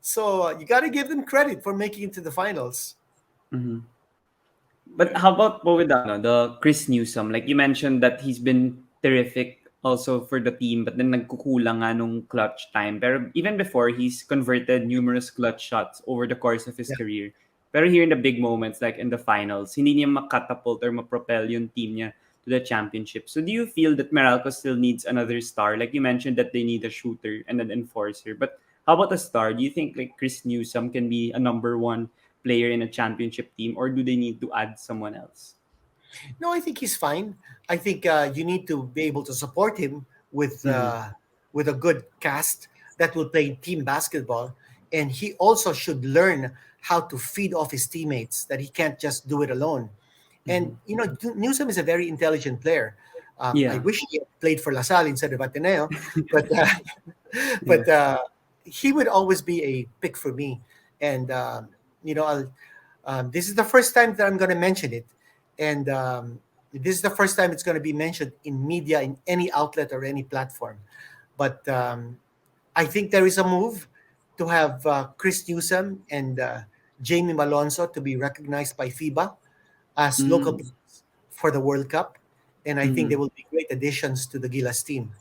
So you got to give them credit for making it to the finals. Mm-hmm. But how about po with the Chris Newsom? Like you mentioned that he's been terrific also for the team, but then nagkukulang nga nung clutch time. Pero even before, he's converted numerous clutch shots over the course of his Yeah. career. Pero here in the big moments, like in the finals, hindi niya makatapult or mapropel yung team niya to the championship. So do you feel that Meralco still needs another star? Like you mentioned that they need a shooter and an enforcer. But how about a star? Do you think like Chris Newsom can be a number one player in a championship team, or do they need to add someone else? No, I think he's fine. I think you need to be able to support him Mm-hmm. with a good cast that will play team basketball, and he also should learn how to feed off his teammates. That he can't just do it alone. Mm-hmm. And Newsom is a very intelligent player. I Yeah. wish he had played for La Salle instead of Ateneo, but Yeah. but he would always be a pick for me. And this is the first time that I'm going to mention it, and this is the first time it's going to be mentioned in media in any outlet or any platform. But I think there is a move to have Chris Newsom and Jamie Malonzo to be recognized by FIBA as local Mm-hmm. players for the World Cup, and I think Mm-hmm. they will be great additions to the Gilas team.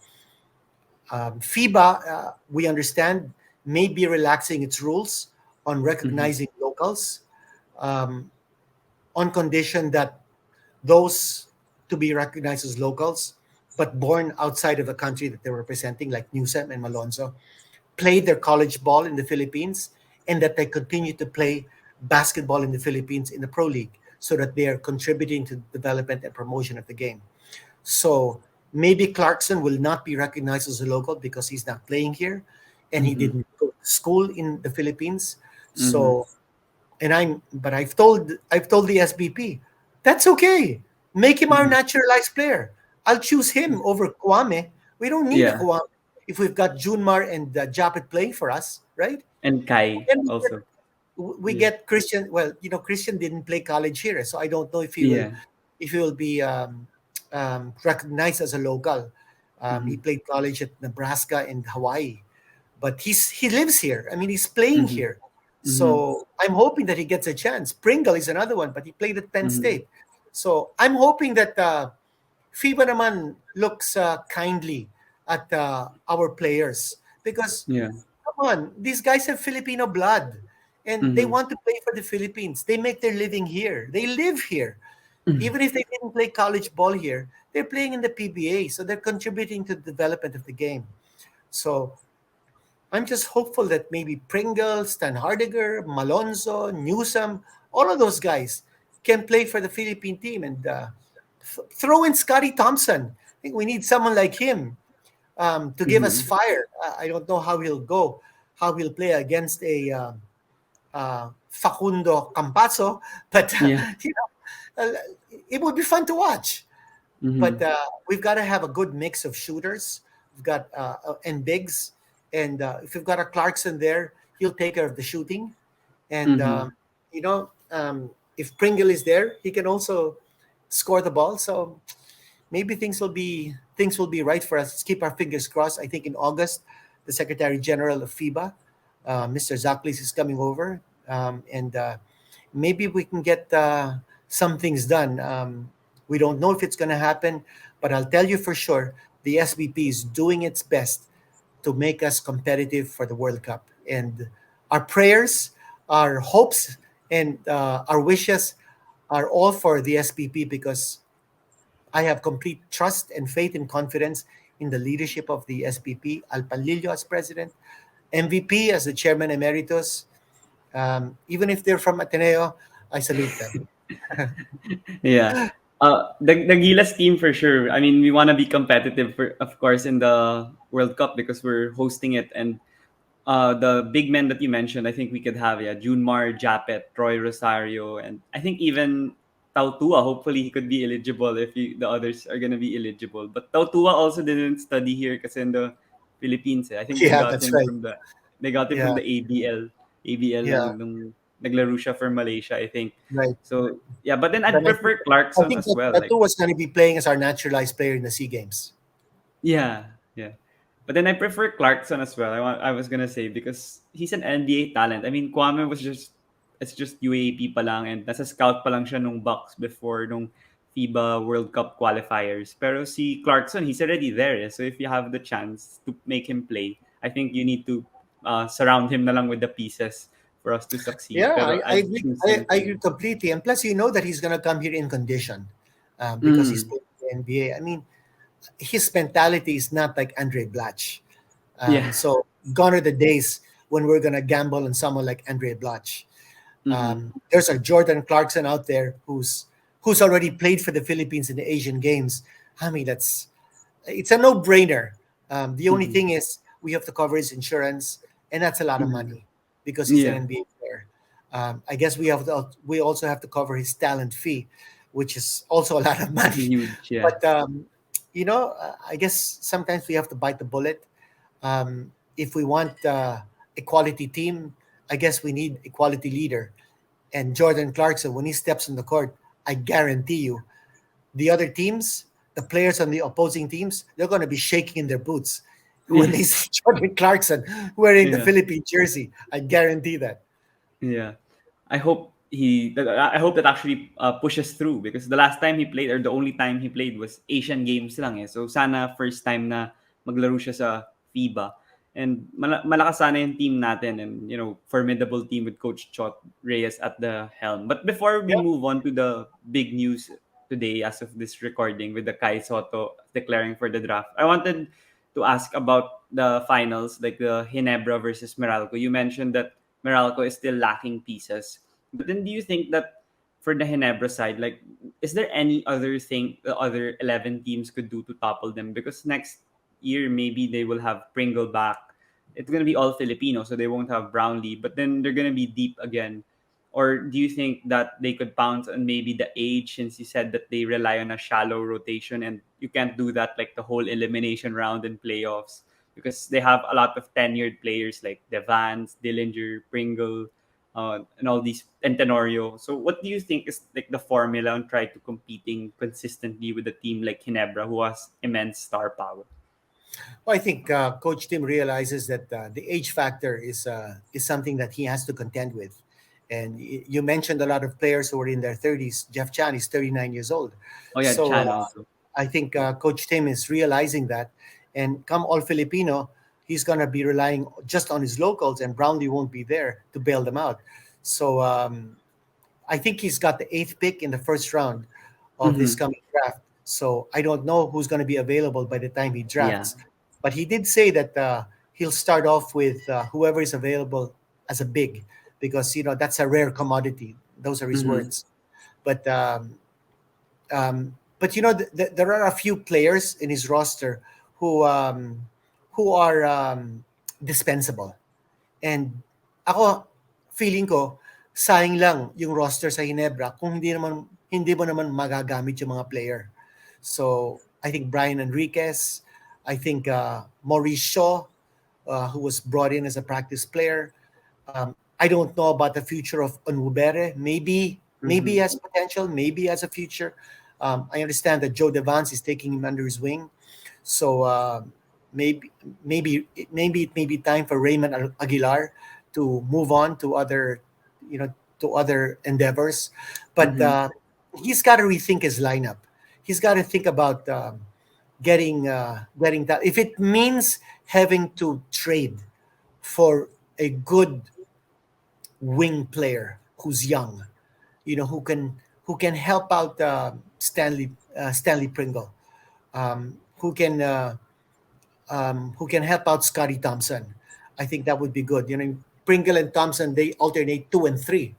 FIBA, we understand, may be relaxing its rules on Mm-hmm. recognizing locals um, on condition that those to be recognized as locals but born outside of the country that they're representing, like Newsom and Malonzo, play their college ball in the Philippines, and that they continue to play basketball in the Philippines in the Pro League so that they are contributing to the development and promotion of the game. So maybe Clarkson will not be recognized as a local because he's not playing here and he Mm-hmm. didn't go to school in the Philippines. Mm-hmm. So but I've told the SBP, that's okay. Make him our Mm-hmm. naturalized player. I'll choose him over Kwame. We don't need Yeah. Kwame if we've got Junmar and Japet playing for us, right? And Kai And also. we Yeah. get Christian. Well, Christian didn't play college here, so I don't know Yeah. if he will be recognized as a local. He Mm-hmm. played college at Nebraska and Hawaii, but he lives here. I mean, he's playing Mm-hmm. here, Mm-hmm. so I'm hoping that he gets a chance. Pringle is another one, but he played at Penn Mm-hmm. State, so I'm hoping that FIBA naman looks kindly at our players because Yeah. come on, these guys have Filipino blood and they Mm-hmm. want to play for the Philippines. They make their living here. They live here. Even if they didn't play college ball here, they're playing in the PBA, so they're contributing to the development of the game. So I'm just hopeful that maybe Pringle, Stan Hardiger, Malonzo, Newsom, all of those guys can play for the Philippine team and throw in Scottie Thompson. I think we need someone like him to give us Mm-hmm. fire. I don't know how he'll play against a Facundo Campazzo, but Yeah. it would be fun to watch. Mm-hmm. But we've got to have a good mix of shooters. We've got and bigs, and if we've got a Clarkson there, he'll take care of the shooting. And Mm-hmm. you know, if Pringle is there, he can also score the ball. So maybe things will be right for us. Let's keep our fingers crossed. I think in August, the Secretary General of FIBA, Mr. Zaklis, is coming over, and maybe we can get some things done. We don't know if it's going to happen, but I'll tell you for sure, the SBP is doing its best to make us competitive for the World Cup. And our prayers, our hopes, and our wishes are all for the SBP because I have complete trust and faith and confidence in the leadership of the SPP, Al Panlillo as president, MVP as the chairman emeritus. Even if they're from Ateneo, I salute them. Yeah. The Gilas team for sure. I mean, we want to be competitive for, of course, in the World Cup because we're hosting it, and the big men that you mentioned, I think we could have Junmar, Japet, Troy Rosario, and I think even Tautua. Hopefully, he could be eligible if the others are gonna be eligible. But Tautua also didn't study here because in the Philippines. I think Yeah, that's right. they got him from Yeah, the ABL yeah, lang nung naglaro siya for Malaysia, I think. Right. So yeah, but then I'd But prefer I Clarkson think as that well. Like Tattoo was going to be playing as our naturalized player in the SEA Games. yeah, yeah. But then I prefer Clarkson as well. I was gonna say because he's an NBA talent. I mean, Kwame was just it's just UAAP pa lang and nasa scout pa lang siya nung Bucks before nung FIBA World Cup qualifiers. Pero si Clarkson, he's already there. So if you have the chance to make him play, I think you need to surround him na lang with the pieces for us to succeed. Yeah, Pero I I'd agree. choose I, him I to. agree completely. And plus, you know that he's going to come here in condition because he's Mm, playing in the NBA. I mean, his mentality is not like Andre Blatch. yeah. So gone are the days when we're going to gamble on someone like Andre Blatch. Mm-hmm. There's a Jordan Clarkson out there who's already played for the Philippines in the Asian Games. I mean, it's a no-brainer. The only Mm-hmm. thing is we have to cover his insurance, and that's a lot of Mm-hmm. money because he's an Yeah. NBA player. I guess we also have to cover his talent fee, which is also a lot of money. Huge. Yeah. But I guess sometimes we have to bite the bullet. If we want a quality team, I guess we need a quality leader. And Jordan Clarkson, when he steps on the court, I guarantee you, the other teams, the players on the opposing teams, they're going to be shaking in their boots when Yeah. they see Jordan Clarkson wearing the Yeah. Philippine jersey. I guarantee that. Yeah. I hope that actually pushes through because the last time he played or the only time he played was Asian Games lang eh. So sana first time na maglaro siya sa FIBA. And malakas sana yung team natin and formidable team with Coach Chot Reyes at the helm. But before we Yeah. move on to the big news today as of this recording with the Kai Sotto declaring for the draft, I wanted to ask about the finals like the Ginebra versus Meralco. You mentioned that Meralco is still lacking pieces. But then do you think that for the Ginebra side, like, is there any other thing the other 11 teams could do to topple them? Because next year, maybe they will have Pringle back. It's going to be all Filipino, so they won't have Brownlee. But then they're going to be deep again. Or do you think that they could pounce on maybe the age since you said that they rely on a shallow rotation and you can't do that like the whole elimination round and playoffs? Because they have a lot of tenured players like Devans, Dillinger, Pringle, and all these and Tenorio. So what do you think is like the formula on try to competing consistently with a team like Ginebra who has immense star power? Well, I think Coach Tim realizes that the age factor is something that he has to contend with. And you mentioned a lot of players who are in their 30s. Jeff Chan is 39 years old. Oh yeah, So Chan also. I think Coach Tim is realizing that. And come all Filipino, he's going to be relying just on his locals, and Brownlee won't be there to bail them out. So I think he's got the eighth pick in the first round of this Mm-hmm. coming draft. So I don't know who's going to be available by the time he Yeah. drafts. But he did say that he'll start off with whoever is available as a big, because that's a rare commodity. Those are his Mm-hmm. words. But there are a few players in his roster who um, who are dispensable. And ako, feeling ko, sayang lang yung roster sa Ginebra kung hindi mo naman magagamit yung mga player. So, I think Brian Enriquez, I think Maurice Shaw, who was brought in as a practice player. I don't know about the future of Onwubere. Maybe he Mm-hmm. has potential, maybe he has a future. I understand that Joe Devance is taking him under his wing. So maybe maybe it may be time for Raymond Aguilar to move on to you know other endeavors, but Mm-hmm. he's got to rethink his lineup. He's got to think about getting that. If it means having to trade for a good wing player who's young, who can help out Stanley Pringle, who can help out Scottie Thompson. I think that would be good. Pringle and Thompson, they alternate two and three,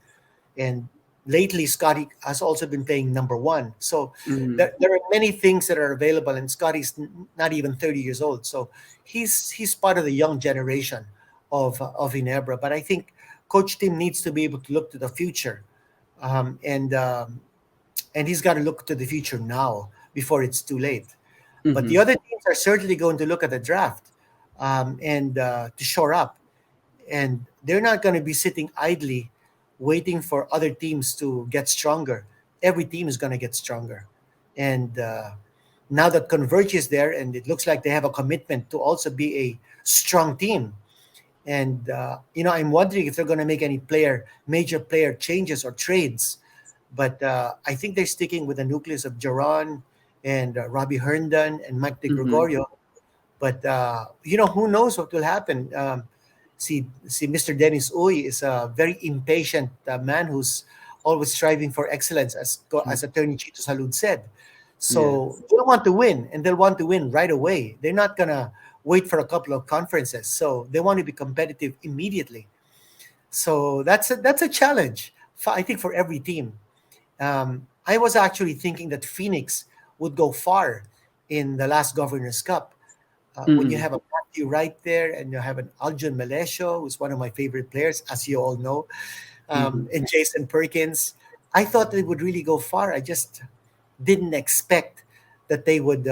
and lately Scottie has also been playing number one. So Mm-hmm. there are many things that are available, and Scottie's not even 30 years old, so he's part of the young generation of Ginebra. But I think Coach Tim needs to be able to look to the future, um, and um, and he's got to look to the future now before it's too late. But the Mm-hmm. other teams are certainly going to look at the draft and to shore up, and they're not going to be sitting idly waiting for other teams to get stronger. Every team is going to get stronger. And now that Converge is there, and it looks like they have a commitment to also be a strong team. And I'm wondering if they're going to make any major player changes or trades. But I think they're sticking with the nucleus of Jaron and Robbie Herndon and Mike De Mm-hmm. Gregorio. But who knows what will happen? See, Mr. Dennis Uy is a very impatient man who's always striving for excellence, as Attorney Chito Salud said. So Yes. they want to win, and they'll want to win right away. They're not gonna wait for a couple of conferences. So they want to be competitive immediately. So that's a challenge. I think for every team. I was actually thinking that Phoenix would go far in the last Governors Cup. When you Mm-hmm. have a Matthew right there and you have an Aljon Malesio, who's one of my favorite players, as you all know, Mm-hmm. and Jason Perkins, I thought they would really go far. I just didn't expect that they would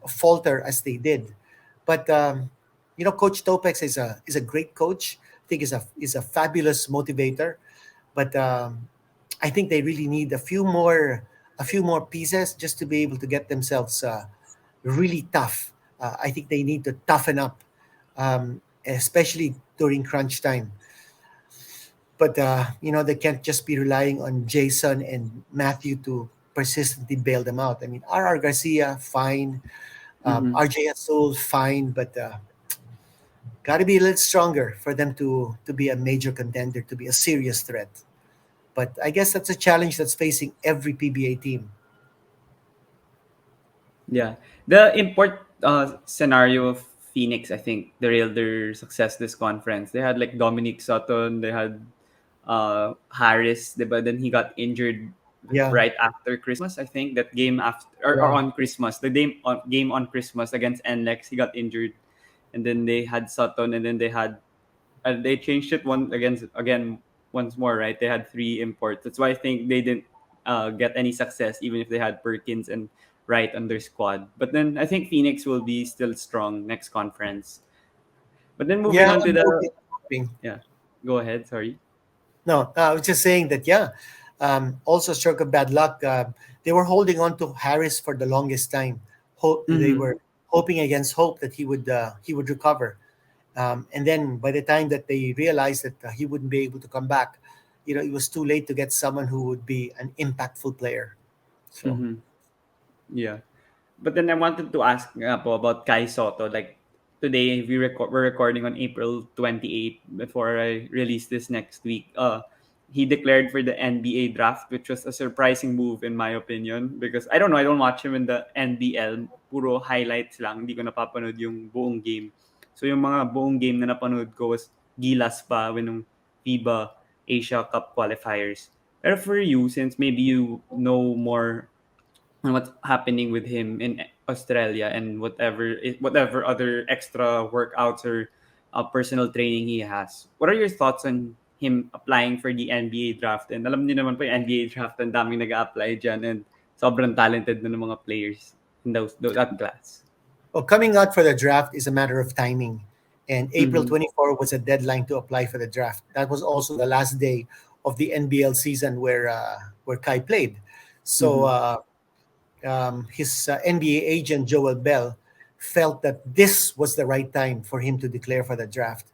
falter as they did. But Coach Topex is a great coach. I think is a fabulous motivator. But I think they really need a few more pieces just to be able to get themselves really tough. I think they need to toughen up, especially during crunch time. But they can't just be relying on Jason and Matthew to persistently bail them out. I mean, R.R. Garcia, fine. Mm-hmm. RJ Azul, fine, but got to be a little stronger for them to be a major contender, to be a serious threat. But I guess that's a challenge that's facing every PBA team. Yeah. The import scenario of Phoenix, I think, derailed their success this conference. They had like Dominic Sutton, they had Harris, but then he got injured Yeah, right after Christmas. I think that game after or yeah, on Christmas, the game on Christmas against NLEX, he got injured, and then they had Sutton, and then they changed it again once more, right? They had three imports. That's why I think they didn't get any success, even if they had Perkins and Wright on their squad. But then I think Phoenix will be still strong next conference. But then moving yeah. on to I'm the hoping. hoping. yeah, go ahead. Sorry. No, I was just saying that. Yeah. Also, stroke of bad luck. They were holding on to Harris for the longest time. They Mm-hmm. were hoping against hope that he would recover. And then by the time that they realized that he wouldn't be able to come back, it was too late to get someone who would be an impactful player. So Mm-hmm. Yeah. But then I wanted to ask nga po about Kai Sotto. Like today, we're recording on April 28th before I release this next week. He declared for the NBA draft, which was a surprising move in my opinion because I don't know, I don't watch him in the NBL. Puro highlights lang, hindi ko napapanood yung buong game. So yung mga buong game na napanood ko was Gilas pa when yung FIBA Asia Cup qualifiers. Pero for you, since maybe you know more on what's happening with him in Australia and whatever other extra workouts or personal training he has. What are your thoughts on him applying for the NBA draft? And alam niyo naman po yung NBA draft, ang daming nag-a-apply dyan and sobrang talented na ng mga players in that class. Well, coming out for the draft is a matter of timing. And April Mm-hmm. 24 was a deadline to apply for the draft. That was also the last day of the NBL season where Kai played. So Mm-hmm. his NBA agent, Joel Bell, felt that this was the right time for him to declare for the draft.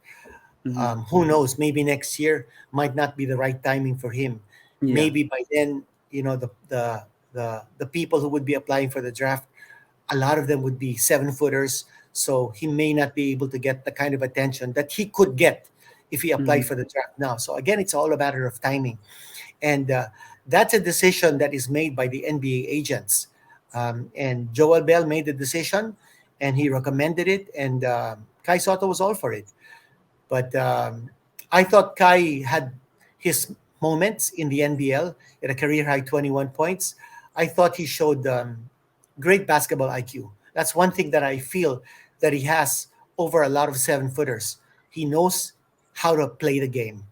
Mm-hmm. Who knows? Maybe next year might not be the right timing for him. Yeah. Maybe by then, the people who would be applying for the draft, a lot of them would be 7-footers. So he may not be able to get the kind of attention that he could get if he applied Mm-hmm. for the draft now. So again, it's all a matter of timing, and that's a decision that is made by the NBA agents. And Joel Bell made the decision, and he recommended it, and Kai Sotto was all for it. But I thought Kai had his moments in the NBL at a career high 21 points. I thought he showed great basketball IQ. That's one thing that I feel that he has over a lot of 7-footers. He knows how to play the game.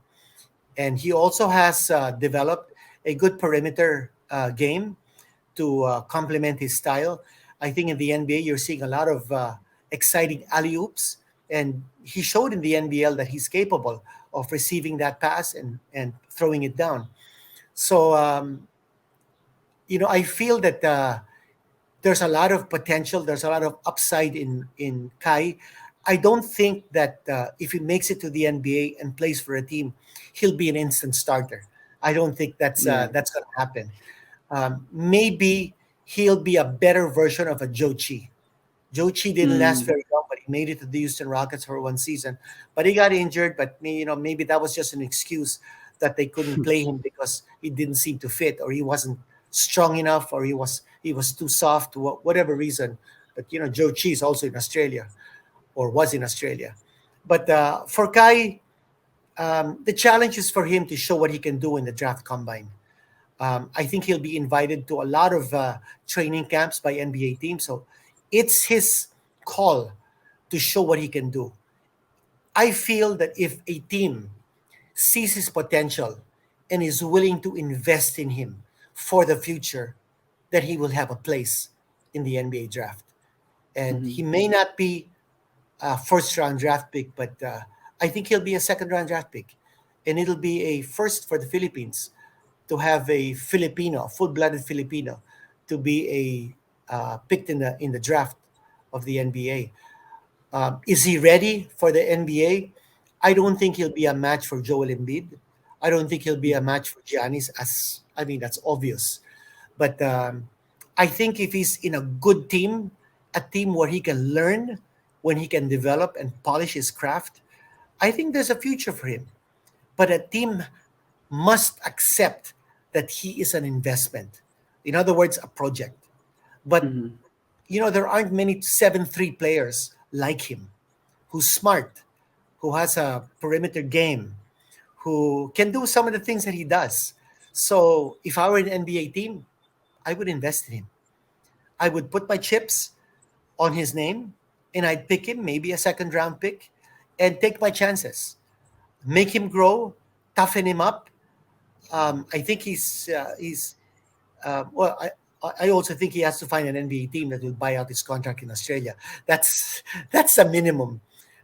And he also has developed a good perimeter game to complement his style. I think in the NBA, you're seeing a lot of exciting alley oops, and he showed in the NBL that he's capable of receiving that pass and throwing it down. So I feel that there's a lot of potential. There's a lot of upside in Kai. I don't think that if he makes it to the NBA and plays for a team, he'll be an instant starter. I don't think Yeah. that's going to happen. Maybe he'll be a better version of a Joe Chi. Joe Chi didn't last Mm. very long, but he made it to the Houston Rockets for one season. But he got injured. But maybe that was just an excuse that they couldn't play him because he didn't seem to fit, or he wasn't strong enough, or he was too soft, whatever reason. But Joe Chi is also in Australia, or was in Australia. But for Kai, the challenge is for him to show what he can do in the draft combine. I think he'll be invited to a lot of training camps by NBA teams. So it's his call to show what he can do. I feel that if a team sees his potential and is willing to invest in him for the future, that he will have a place in the NBA draft. And he Mhm. may not be a first round draft pick, but I think he'll be a second round draft pick. And it'll be a first for the Philippines to have a Filipino, full blooded Filipino, to be picked in the draft of the NBA. Is he ready for the NBA? I don't think he'll be a match for Joel Embiid. I don't think he'll be a match for Giannis. As I mean, that's obvious. But I think if he's in a good team, a team where he can learn, when he can develop and polish his craft, I think there's a future for him. But a team must accept that he is an investment. In other words, a project. But Mhm. there aren't many 7-3 players like him, who's smart, who has a perimeter game, who can do some of the things that he does. So if I were an NBA team, I would invest in him. I would put my chips on his name, and I'd pick him, maybe a second round pick, and take my chances. Make him grow, toughen him up. I think he's well. I also think he has to find an NBA team that will buy out his contract in Australia. That's that's a minimum,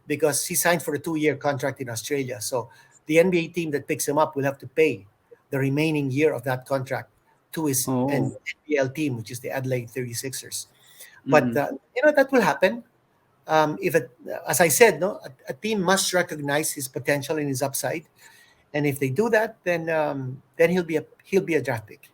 because he signed for a 2-year contract in Australia. So the NBA team that picks him up will have to pay the remaining year of that contract to his Oh. NBL team, which is the Adelaide 36ers. But Mhm. that will happen. If it, as I said, no, a team must recognize his potential and his upside, and if they do that, then he'll be a draft pick.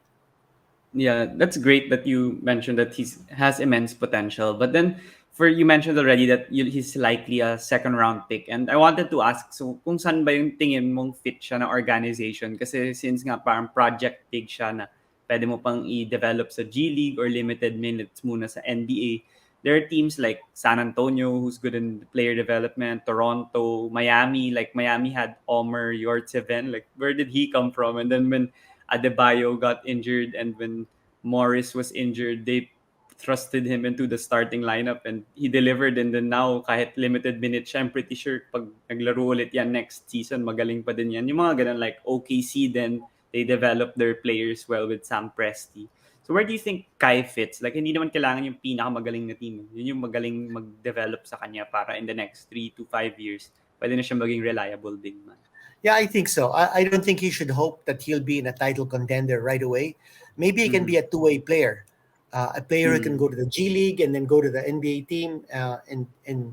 Yeah, that's great that you mentioned that he's has immense potential. But then for you mentioned already that he's likely a second round pick. And I wanted to ask, so kung saan ba yung tingin mong fit siya na organization? Kasi since nga parang project pick siya na pwede mo pang i-develop sa G League or limited minutes muna sa NBA. There are teams like San Antonio who's good in player development, Toronto, Miami. Like Miami had Omer Yortseven. Like where did he come from? And then when Adebayo got injured and when Morris was injured, they trusted him into the starting lineup and he delivered. And then now, kahit limited minutes siya, I'm pretty sure pag naglaro ulit yan next season, magaling pa din yan. Yung mga ganun like OKC then, they develop their players well with Sam Presti. So where do you think Kai fits? Like, hindi naman kailangan yung pinakamagaling na team. Yun yung magaling mag-develop sa kanya para in the next 3 to 5 years, pwede na siya maging reliable big man. Yeah, I think so. I don't think he should hope that he'll be in a title contender right away. Maybe he can Mm-hmm. be a two-way player, a player who can Mm-hmm. go to the G League and then go to the NBA team, and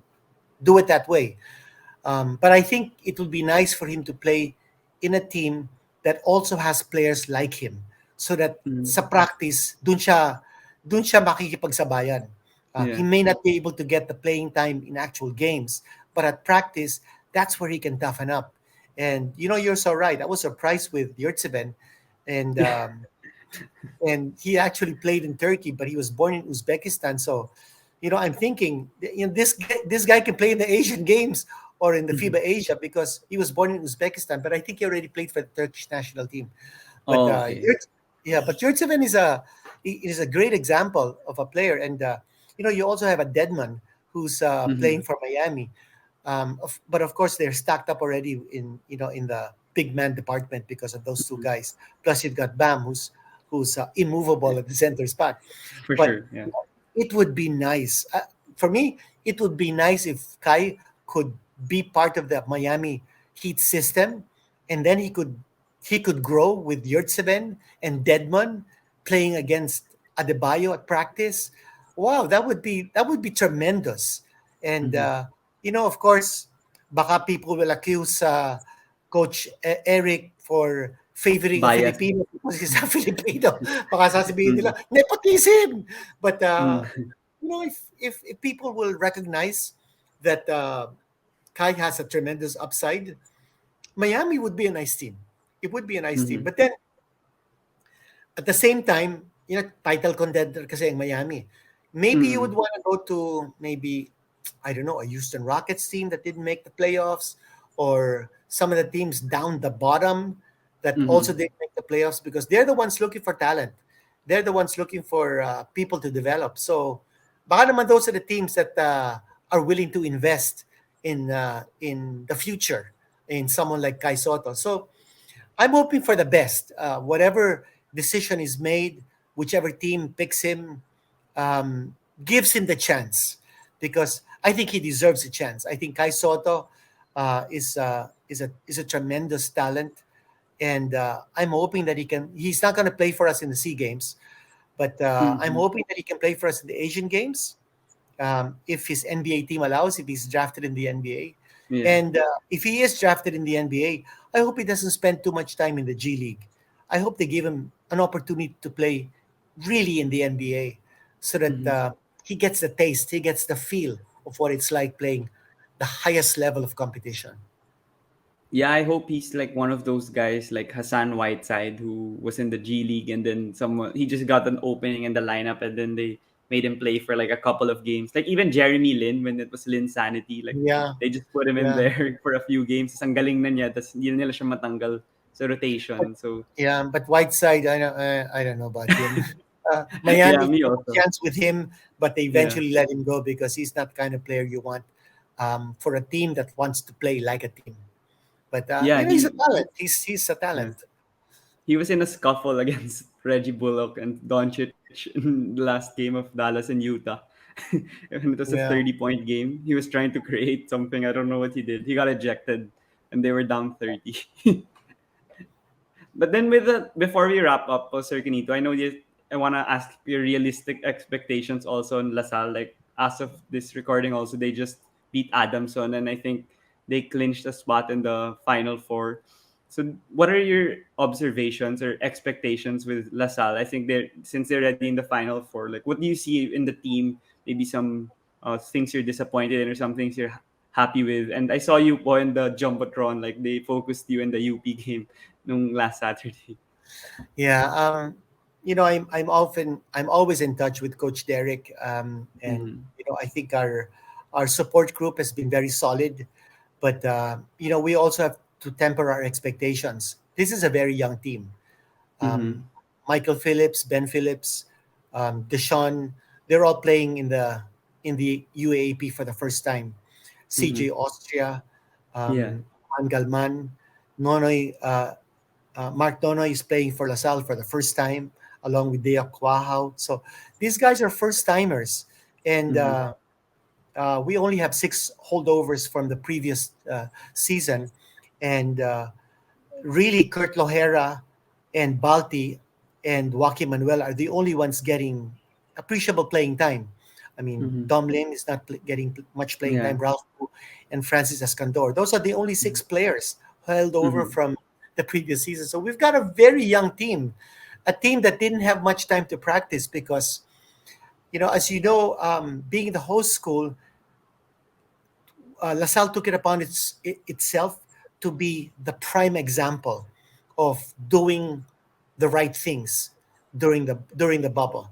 do it that way. But I think it would be nice for him to play in a team that also has players like him, so that Mm-hmm. sa practice, dun siya makikipagsabayan. He Yeah. may not be able to get the playing time in actual games, but at practice, that's where he can toughen up. And you're so right. I was surprised with Yurtseven, and he actually played in Turkey, but he was born in Uzbekistan. So, I'm thinking, this guy can play in the Asian Games or in the Mhm. FIBA Asia, because he was born in Uzbekistan. But I think he already played for the Turkish national team. But Oh, okay. Yurtseven is a great example of a player. And you also have a Deadman who's playing Mhm. for Miami. But of course, they're stacked up already in the big man department because of those two Mhm. guys. Plus, you've got Bam, who's immovable at the center spot. For But sure, yeah. it would be nice, for me. It would be nice if Kai could be part of the Miami heat system, and then he could grow with Yurtseven and Deadman playing against Adebayo at practice. Wow, that would be tremendous. And Mm-hmm. of course, baka people will accuse Coach Eric for favoring a Bias. Filipino because he's a Filipino. Baka sasabihin nila, nepotism! But Mm-hmm. if people will recognize that Kai has a tremendous upside, Miami would be a nice team. It would be a nice team. Mm-hmm. But then at the same time, title contender kasi ang Miami. Maybe you would Mm-hmm. want to go to maybe, I don't know, a Houston Rockets team that didn't make the playoffs, or some of the teams down the bottom that also Mm-hmm. didn't make the playoffs, because they're the ones looking for talent. They're the ones looking for people to develop. So baka naman those are the teams that are willing to invest in the future in someone like Kai Sotto. So I'm hoping for the best. Whatever decision is made, whichever team picks him, gives him the chance, because I think he deserves a chance. I think Kai Soto is a tremendous talent, and I'm hoping that he can. He's not going to play for us in the Sea Games, but I'm Mm-hmm. hoping that he can play for us in the Asian Games, if his NBA team allows, if he's drafted in the NBA. Yeah. And if he is drafted in the NBA, I hope he doesn't spend too much time in the G League. I hope they give him an opportunity to play really in the NBA, so that Mm-hmm. he gets the taste, he gets the feel of what it's like playing the highest level of competition. Yeah, I hope he's like one of those guys like Hassan Whiteside who was in the G League and then someone he just got an opening in the lineup and then they made him play for like a couple of games. Like even Jeremy Lin when it was Lin Sanity, like Yeah, they just put him in yeah. there for a few games. Tas ang galing na niya, tas hindi na nila siya matanggal sa But, rotation. So yeah, but Whiteside, I don't know about him. yeah, Miami me took a also. chance with him, but they Yeah. eventually let him go because he's not the kind of player you want for a team that wants to play like a team. But Yeah, he's a talent. He's a yeah. talent. He was in a scuffle against Reggie Bullock and Doncic in the last game of Dallas and Utah. And it was a Yeah. 30-point game. He was trying to create something. I don't know what he did. He got ejected and they were down 30. But then before we wrap up, Sir Quinito, I know I want to ask your realistic expectations also on LaSalle. Like as of this recording also, they just beat Adamson and I think they clinched a spot in the Final Four. So what are your observations or expectations with LaSalle? I think since they're already in the Final Four, like what do you see in the team? Maybe some things you're disappointed in or some things you're happy with. And I saw you po in the Jumbotron, like they focused you in the UP game nung last Saturday. Yeah. I'm always in touch with Coach Derek, and Mm-hmm. I think our support group has been very solid. But we also have to temper our expectations. This is a very young team. Mm-hmm. Michael Phillips, Ben Phillips, Deshaun, they're all playing in the UAAP for the first time. Mm-hmm. CJ Austria, Yeah. Juan Galman, Nonoy, Mark Nonoy is playing for LaSalle for the first time, along with Dea Quahao. So these guys are first timers, and Mm-hmm. we only have 6 holdovers from the previous season, and really Kurt Lohera and Balti and Joaquin Manuel are the only ones getting appreciable playing time. I mean, Mm-hmm. Dom Lim is not getting much playing Yeah. time. Ralph Fu and Francis Escandor. Those are the only Mm-hmm. 6 players held over Mm-hmm. from the previous season. So we've got a very young team, a team that didn't have much time to practice because, as you know, being the host school, LaSalle took it upon itself to be the prime example of doing the right things during the bubble.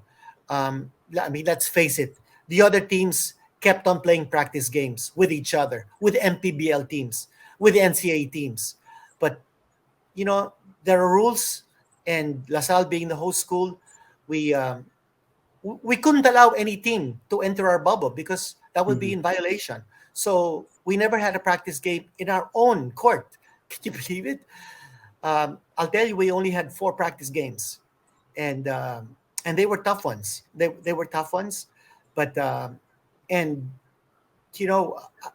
I mean, let's face it, the other teams kept on playing practice games with each other, with MPBL teams, with NCAA teams, but you know there are rules, and LaSalle being the host school, we we couldn't allow any team to enter our bubble because that would be Mm-hmm. in violation. So we never had a practice game in our own court. Can you believe it? I'll tell you, we only had 4 practice games, and they were tough ones. They were tough ones, but and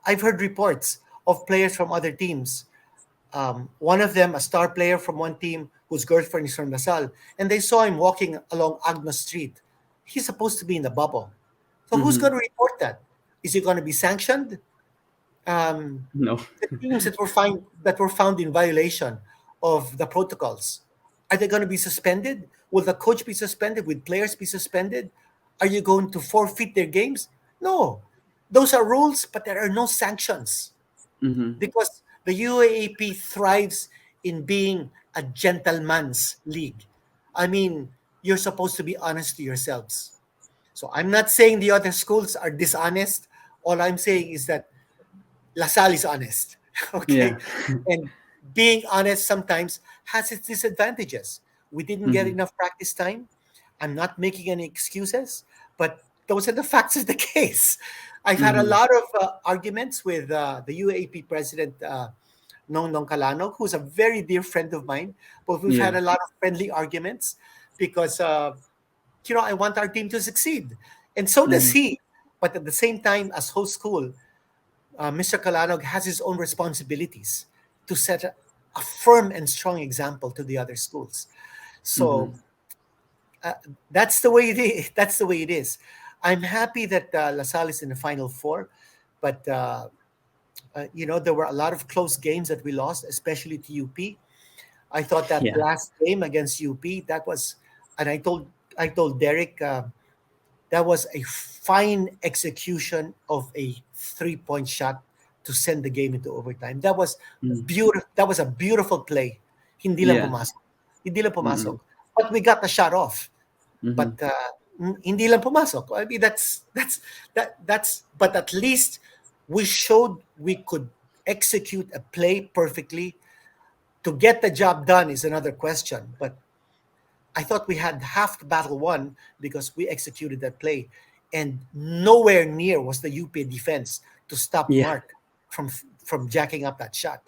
I've heard reports of players from other teams. One of them, a star player from one team whose girlfriend is from Lasal, and they saw him walking along Agnos Street. He's supposed to be in the bubble. So who's Mm-hmm. going to report that? Is he going to be sanctioned? Um, No. the teams that were found in violation of the protocols, are they going to be suspended? Will the coach be suspended? Will players be suspended? Are you going to forfeit their games? No. Those are rules, but there are no sanctions Mm-hmm. because the UAAP thrives in being a gentleman's league. I mean, you're supposed to be honest to yourselves. So I'm not saying the other schools are dishonest. All I'm saying is that LaSalle is honest. Yeah. Okay. And being honest sometimes has its disadvantages. We didn't get Mm-hmm. enough practice time. I'm not making any excuses, but those are the facts of the case. I've had a Mm-hmm. lot of arguments with the UAP president, Nong Calano, who's a very dear friend of mine, but we've had Yeah. a lot of friendly arguments because, I want our team to succeed. And so does Mm-hmm. he. But at the same time, as host school, Mr. Kalanog has his own responsibilities to set a firm and strong example to the other schools. Mm-hmm. So uh, that's the way it is. That's the way it is. I'm happy that La Salle is in the Final Four, but there were a lot of close games that we lost, especially to UP. I thought that Yeah. last game against UP, that was, and I told Derek, that was a fine execution of a 3-point shot to send the game into overtime. That was Mm. beautiful. That was a beautiful play. Hindi lang Yeah. pumasok. Hindi lang Mm-hmm. pumasok. But we got the shot off. Mm-hmm. But hindi lang pumasok. I mean, that's. But at least we showed we could execute a play perfectly. To get the job done is another question. But I thought we had half the battle won because we executed that play, and nowhere near was the UP defense to stop Yeah. Mark from jacking up that shot.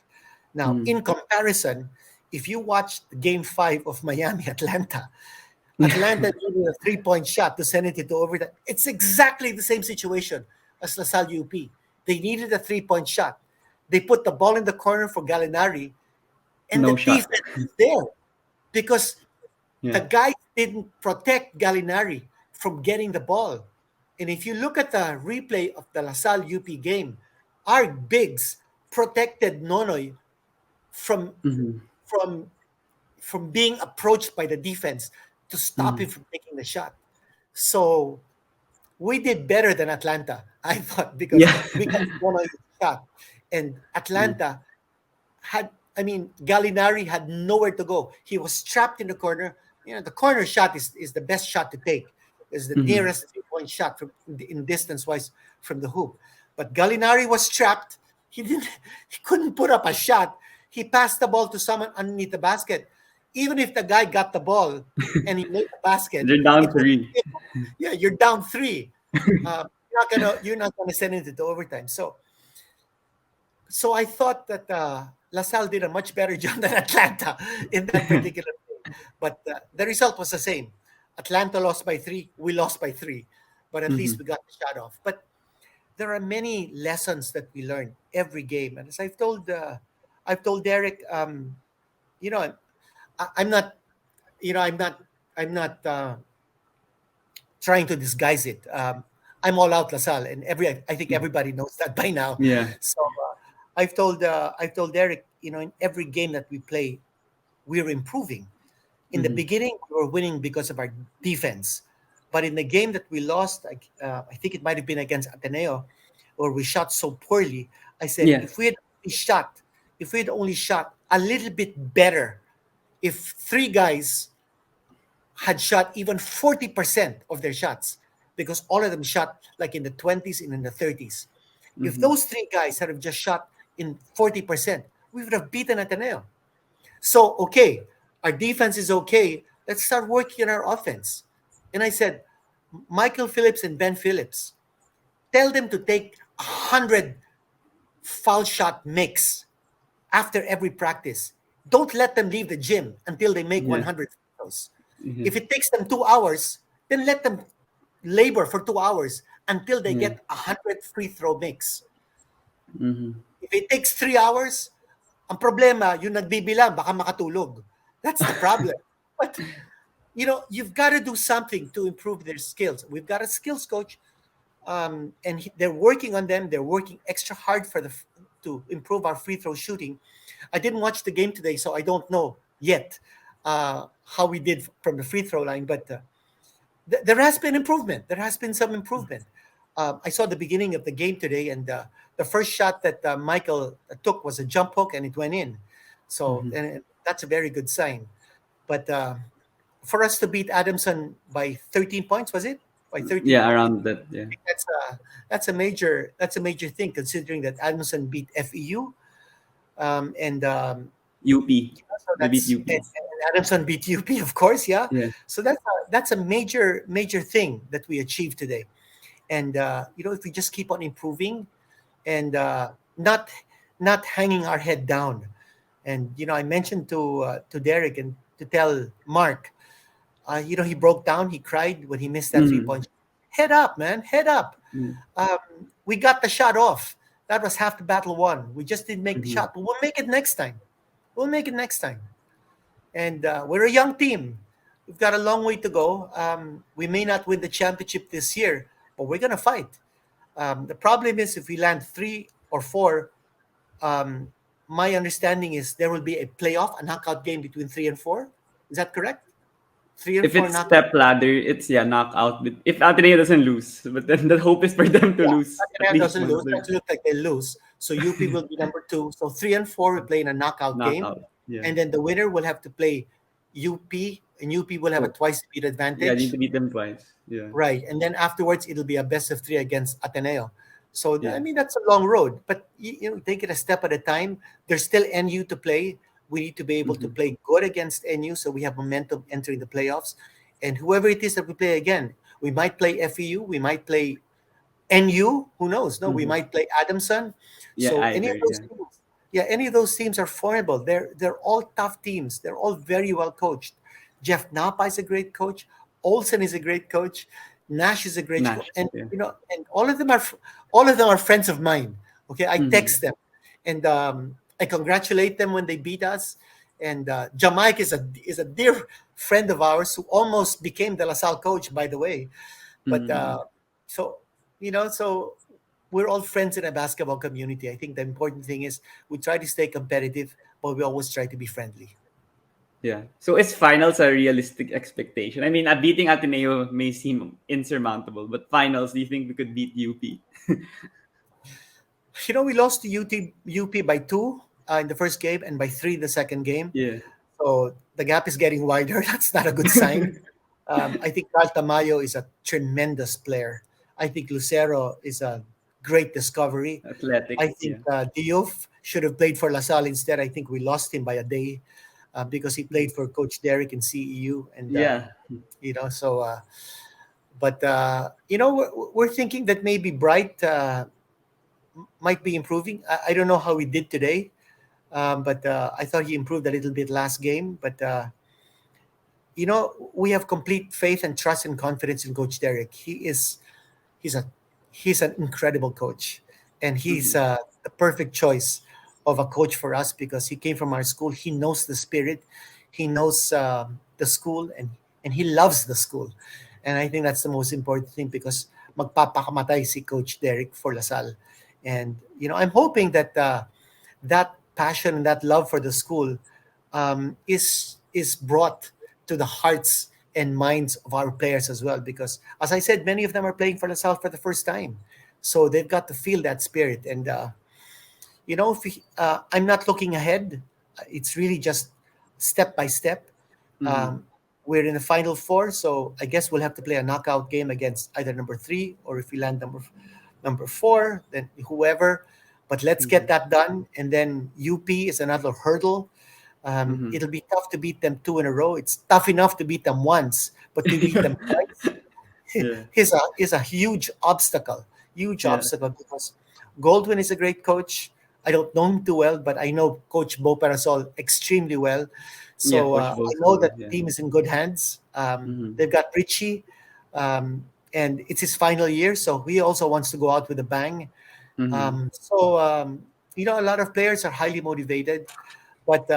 Now, Mm. in comparison, if you watch Game 5 of Miami Atlanta, Atlanta needed a 3-point shot to send it into overtime. It's exactly the same situation as LaSalle UP. They needed a 3-point shot. They put the ball in the corner for Gallinari, and the No shot. defense is there because the Yeah. guys didn't protect Gallinari from getting the ball. And if you look at the replay of the LaSalle UP game, our bigs protected Nonoy from Mm-hmm. from from being approached by the defense to stop Mm-hmm. him from taking the shot. So we did better than Atlanta, I thought, because Yeah. we got Nonoy shot. And Mm. Atlanta Gallinari had nowhere to go. He was trapped in the corner. The corner shot is the best shot to take. Is the Mm-hmm. nearest 3-point shot in distance wise from the hoop. But Gallinari was trapped. He didn't. He couldn't put up a shot. He passed the ball to someone underneath the basket. Even if the guy got the ball and he made the basket, They're down it was three. yeah. You're down three. You're not gonna send it to overtime. So I thought that LaSalle did a much better job than Atlanta in that particular game. But the result was the same. Atlanta lost by 3. We lost by 3. But at Mm-hmm. least we got the shot off. But there are many lessons that we learn every game. And as I've told Derek, you know, I'm not, I'm not trying to disguise it. I'm all out LaSalle, and I think everybody knows that by now. Yeah. So I've told Derek, in every game that we play, we're improving. In the Mm-hmm. beginning, we were winning because of our defense, but in the game that we lost, I think it might have been against Ateneo, where we shot so poorly. I said, Yeah. if we had only shot a little bit better, if 3 guys had shot even 40% of their shots, because all of them shot like in the 20s and in the 30s. If Mm-hmm. those 3 guys had have just shot in 40%, we would have beaten Ateneo. So, okay, our defense is okay. Let's start working on our offense. And I said, Michael Phillips and Ben Phillips, tell them to take 100 foul shot mix after every practice. Don't let them leave the gym until they make Yeah. 100 throws. Mm-hmm. If it takes them 2 hours, then let them labor for 2 hours until they Yeah. get 100 free throw mix. Mm-hmm. If it takes 3 hours, Ang problema, yung nagbibilang, baka makatulog. That's the problem. But, you've got to do something to improve their skills. We've got a skills coach, and they're working on them. They're working extra hard to improve our free throw shooting. I didn't watch the game today, so I don't know yet how we did from the free throw line, but there has been improvement. There has been some improvement. I saw the beginning of the game today, and the first shot that Michael took was a jump hook, and it went in. So and that's a very good sign. But for us to beat Adamson by 13 points, was it? By 13 Yeah, points. around that. Yeah. That's a major thing, considering that Adamson beat FEU, and UP. so They beat that's UP. and Adamson beat UP, of course, yeah. Yeah. So that's a major thing that we achieved today, and if we just keep on improving, and not hanging our head down, and I mentioned to Derek and to tell Mark, he broke down, he cried when he missed that 3 point. Head up, man, head up. We got the shot off. That was half the battle won. We just didn't make the shot, but we'll make it next time. We'll make it next time. And we're a young team. We've got a long way to go. We may not win the championship this year, but we're going to fight. The problem is if we land 3 or 4, my understanding is there will be a playoff, a knockout game between 3 and 4. Is that correct? 3 and If 4 it's knockout. step ladder, it's knockout. But if Ateneo doesn't lose, but then the hope is for them to lose. Ateneo At least doesn't lose. one That look like they lose. So UP will be number 2. So 3 and 4 will play in a knockout game. knockout. Yeah. And then the winner will have to play UP, and UP will have a twice speed advantage. Yeah, need to beat them twice. Yeah. Right. And then afterwards, it'll be a best of 3 against Ateneo. So, Yeah. I mean, that's a long road. But, take it a step at a time. There's still NU to play. We need to be able to play good against NU so we have momentum entering the playoffs. And whoever it is that we play again, we might play FEU, we might play NU, who knows? No, we might play Adamson. Yeah, So either, any of those teams, any of those teams are formidable. They're all tough teams. They're all very well coached. Jeff Napa is a great coach. Olsen is a great coach. Nash is a great coach. And and all of them are friends of mine. Okay, I text them, and I congratulate them when they beat us. And Jamaica is a dear friend of ours who almost became the LaSalle coach, by the way. But so we're all friends in a basketball community. I think the important thing is we try to stay competitive, but we always try to be friendly. Yeah. So is finals a realistic expectation? I mean, beating Ateneo may seem insurmountable, but finals, do you think we could beat UP? We lost to UP by 2 in the first game and by 3 in the second game. Yeah. So the gap is getting wider. That's not a good sign. I think Carl Tamayo is a tremendous player. I think Lucero is a great discovery. Athletic. I think Diouf should have played for LaSalle instead. I think we lost him by a day because he played for Coach Derek in CEU. And we're thinking that maybe Bright might be improving. I don't know how he did today, but I thought he improved a little bit last game. But we have complete faith and trust and confidence in Coach Derek. He's an incredible coach, and he's the perfect choice of a coach for us because he came from our school. He knows the spirit, he knows the school, and he loves the school. And I think that's the most important thing because magpapakamatay si Coach Derek for LaSalle. And I'm hoping that that passion and that love for the school is brought to the hearts and minds of our players as well, because as I said, many of them are playing for LaSalle for the first time, so they've got to feel that spirit. And I'm not looking ahead. It's really just step by step. We're in the final 4, so I guess we'll have to play a knockout game against either number 3, or if we land number 4, then whoever. But let's get that done. And then UP is another hurdle. It'll be tough to beat them 2 in a row. It's tough enough to beat them once, but to beat them twice is a huge obstacle. Because Goldwyn is a great coach. I don't know him too well, but I know Coach Bo Parasol extremely well. So I know that the team is in good hands. They've got Richie, and it's his final year, so he also wants to go out with a bang. A lot of players are highly motivated, but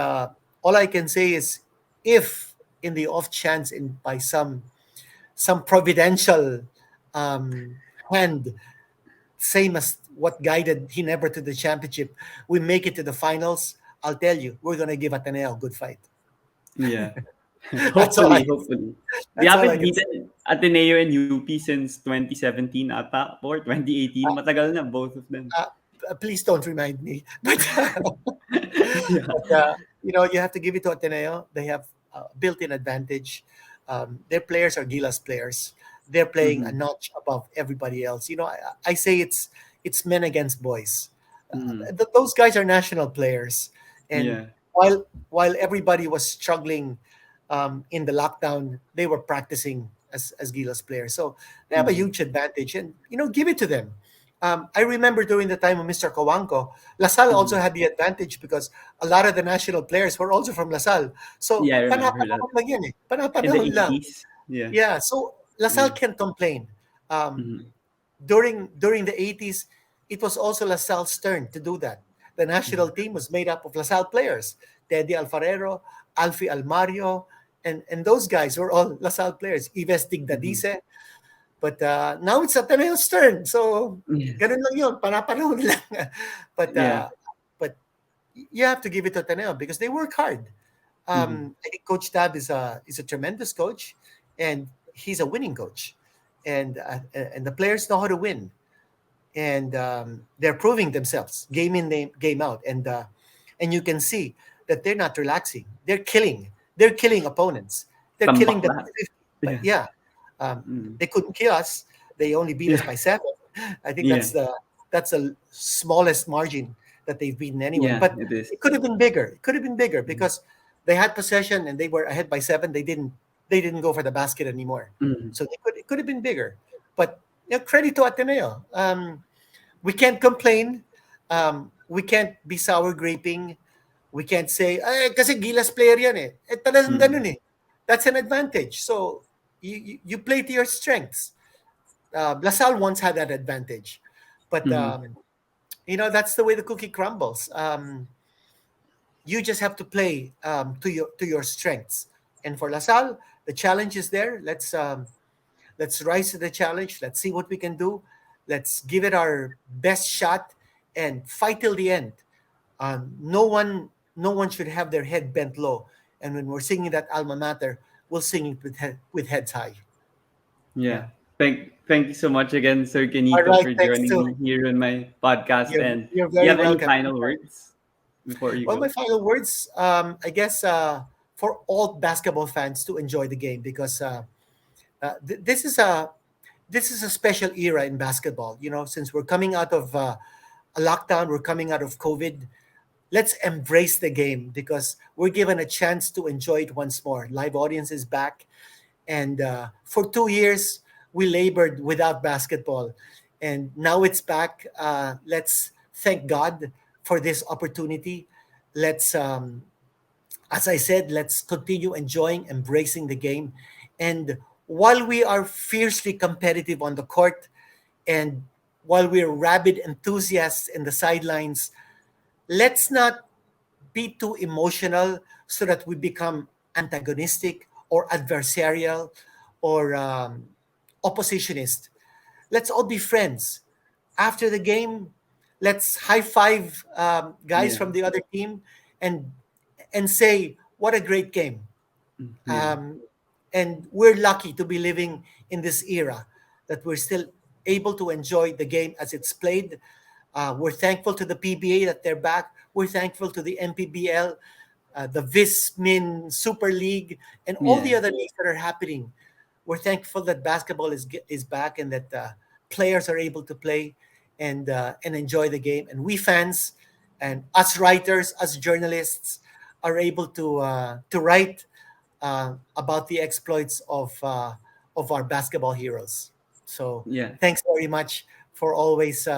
all I can say is, if in the off chance, in by some providential um, hand, same as what guided Ginebra to the championship, we make it to the finals, I'll tell you, we're gonna give Ateneo a good fight. Yeah. That's all I Hopefully, can. hopefully. We That's all I haven't can say. beaten Ateneo and UP since 2017 ata or 2018. Uh, Matagal na both of them. Please don't remind me. But Yeah. you have to give it to Ateneo. They have built-in advantage. Their players are Gilas players. They're playing a Mm-hmm. notch above everybody else. I say it's men against boys. Mm-hmm. Those guys are national players, and Yeah. while everybody was struggling in the lockdown, they were practicing as Gilas players. So they have a Mm-hmm. huge advantage, and give it to them. I remember during the time of Mr. Coanco, LaSalle also Mm-hmm. had the advantage because a lot of the national players were also from LaSalle. So Yeah, I remember that. panapanahon lang yan eh. In the Panapanahon lang. 80s. Yeah. Yeah, so LaSalle Yeah. can't complain. Um, Mm-hmm. during the 80s, it was also LaSalle's turn to do that. The national Mm-hmm. team was made up of LaSalle players. Teddy Alfarero, Alfie Almario, and those guys were all LaSalle players. Ives Mm-hmm. Digdadice. But now it's Ateneo's turn. So Yeah. ganun lang yun. Panapanahon lang. but Yeah. but you have to give it to Ateneo because they work hard. Mm-hmm. I think Coach Tab is a tremendous coach, and he's a winning coach, and the players know how to win, and they're proving themselves game in game out, and you can see that they're not relaxing. They're killing opponents. They're killing Tambak them by lahat. 50. But Yeah. yeah, Mm. they couldn't kill us. They only beat us Yeah. by 7. I think Yeah. that's the smallest margin that they've beaten anyone. Yeah, But it is. it could have been bigger. It could have been bigger Mm. because they had possession and they were ahead by 7. They didn't go for the basket anymore. Mm. So it could have been bigger. But credit to Ateneo. We can't complain. We can't be sour graping. We can't say, ay, kasi Gilas player yan eh. Talagang Mm. ganun eh. That's an advantage. So, you play to your strengths. LaSalle once had that advantage. But, Mhm. that's the way the cookie crumbles. You just have to play to your strengths. And for LaSalle, the challenge is there. Let's rise to the challenge. Let's see what we can do. Let's give it our best shot and fight till the end. No one should have their head bent low. And when we're singing that alma mater, we'll sing it with heads high. Yeah. Yeah. Thank you so much again, Sir All Quinito, right. for Thanks joining to me here on my podcast. you're And you're do you very have any welcome. final words before you Well, my go? final words, I guess, for all basketball fans to enjoy the game because this is a special era in basketball. Since we're coming out of a lockdown, we're coming out of COVID. Let's embrace the game because we're given a chance to enjoy it once more. Live audience is back, and for 2 years we labored without basketball, and now it's back. Let's thank God for this opportunity. Let's As I said, let's continue enjoying, embracing the game. And while we are fiercely competitive on the court, and while we're rabid enthusiasts in the sidelines, let's not be too emotional so that we become antagonistic or adversarial or oppositionist. Let's all be friends. After the game, let's high five guys Yeah. from the other team and say, "What a great game!" Mm. Yeah. Um, and we're lucky to be living in this era that we're still able to enjoy the game as it's played. We're thankful to the PBA that they're back. We're thankful to the MPBL, the Vismin Super League, and all the Yeah. other leagues that are happening. We're thankful that basketball is back and that players are able to play and enjoy the game. And we fans and us writers, us journalists, are able to write about the exploits of our basketball heroes. So Yeah. thanks very much for always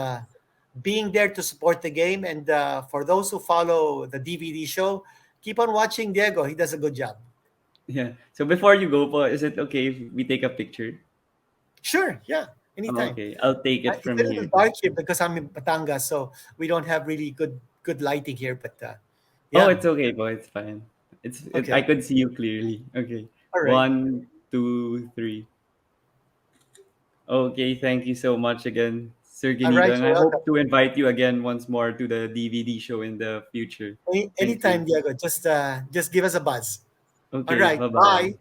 being there to support the game. And for those who follow the DVD show, keep on watching Diego. He does a good job. Yeah. So before you go po, is it okay if we take a picture? Sure, yeah. Anytime. Okay, I'll take it It's from a little here. dark here because I'm in Batangas, so we don't have really good lighting here. But Oh, yeah, it's okay, bro. It's fine. I okay, could see you clearly. Okay. all right, 1, 2, 3. Okay, thank you so much again, Sir all Ginito, right. and You're I welcome. hope to invite you again once more to the DVD show in the future. Thank Anytime, you. Diego. Just give us a buzz. All Okay, right, bye bye. bye.